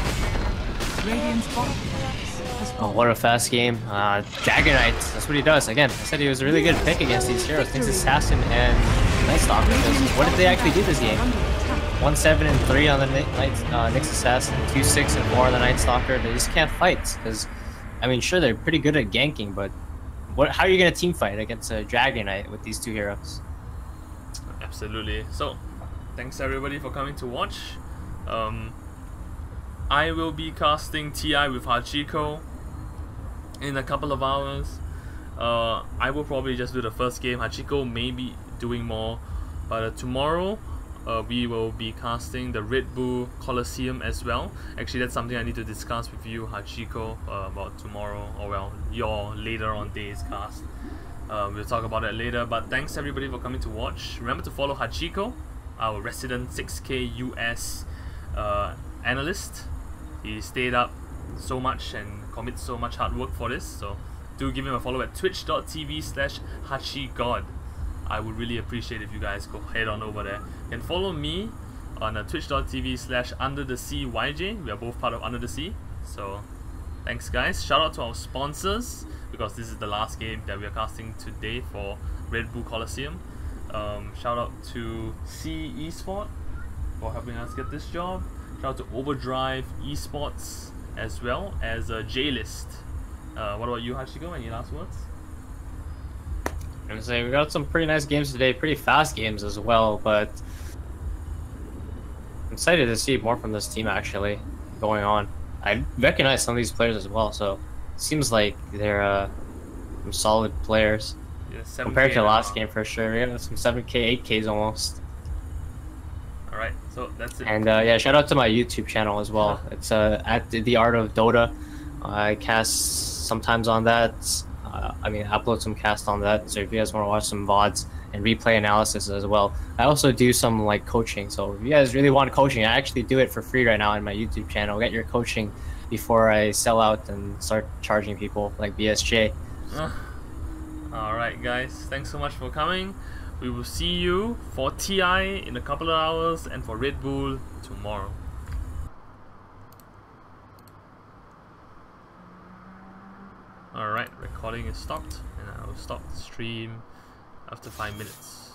Radiant's bottom has Oh, fallen. what a fast game. Dragon Knight, that's what he does. Again, I said he was a really good pick against these heroes. Thinks Assassin and Night Stalker. Because what did they actually do this game? 1-7 and 3 on the Nyx Assassin, 2-6 and 4 on the Night Stalker. They just can't fight. Because, I mean, sure, they're pretty good at ganking, but how are you going to team fight against a Dragon Knight with these two heroes? Absolutely. So, thanks everybody for coming to watch. I will be casting TI with Hachiko in a couple of hours. I will probably just do the first game. Hachiko may be doing more, but tomorrow we will be casting the Redbull Colosseum as well. Actually, that's something I need to discuss with you, Hachiko, about tomorrow, or well, your later on days cast. We'll talk about that later, but thanks everybody for coming to watch. Remember to follow Hachiko, our resident 6K US analyst. He stayed up so much and commits so much hard work for this, so do give him a follow at twitch.tv/hachigod. I would really appreciate if you guys go head on over there. You can follow me on twitch.tv/undertheseayj. We are both part of Under the Sea, so thanks guys. Shout out to our sponsors, because this is the last game that we are casting today for Redbull Colosseum. Shout out to C Esport for helping us get this job. Shout out to Overdrive Esports as well as J-List. What about you, Hachiko? Any last words? I'm gonna say we got some pretty nice games today, pretty fast games as well, but I'm excited to see more from this team actually going on. I recognize some of these players as well, so it seems like they're some solid players. Yeah, compared to the last now. game for sure. We got some 7K, 8Ks almost. Alright, so that's it. And yeah, shout out to my YouTube channel as well. It's at the Art of Dota. I cast sometimes on that. I mean, upload some cast on that. So if you guys want to watch some VODs and replay analysis as well. I also do some like coaching. So if you guys really want coaching, I actually do it for free right now on my YouTube channel. Get your coaching before I sell out and start charging people like BSJ. Alright guys, thanks so much for coming. We will see you for TI in a couple of hours and for Redbull tomorrow. Alright, recording is stopped, and I will stop the stream after 5 minutes.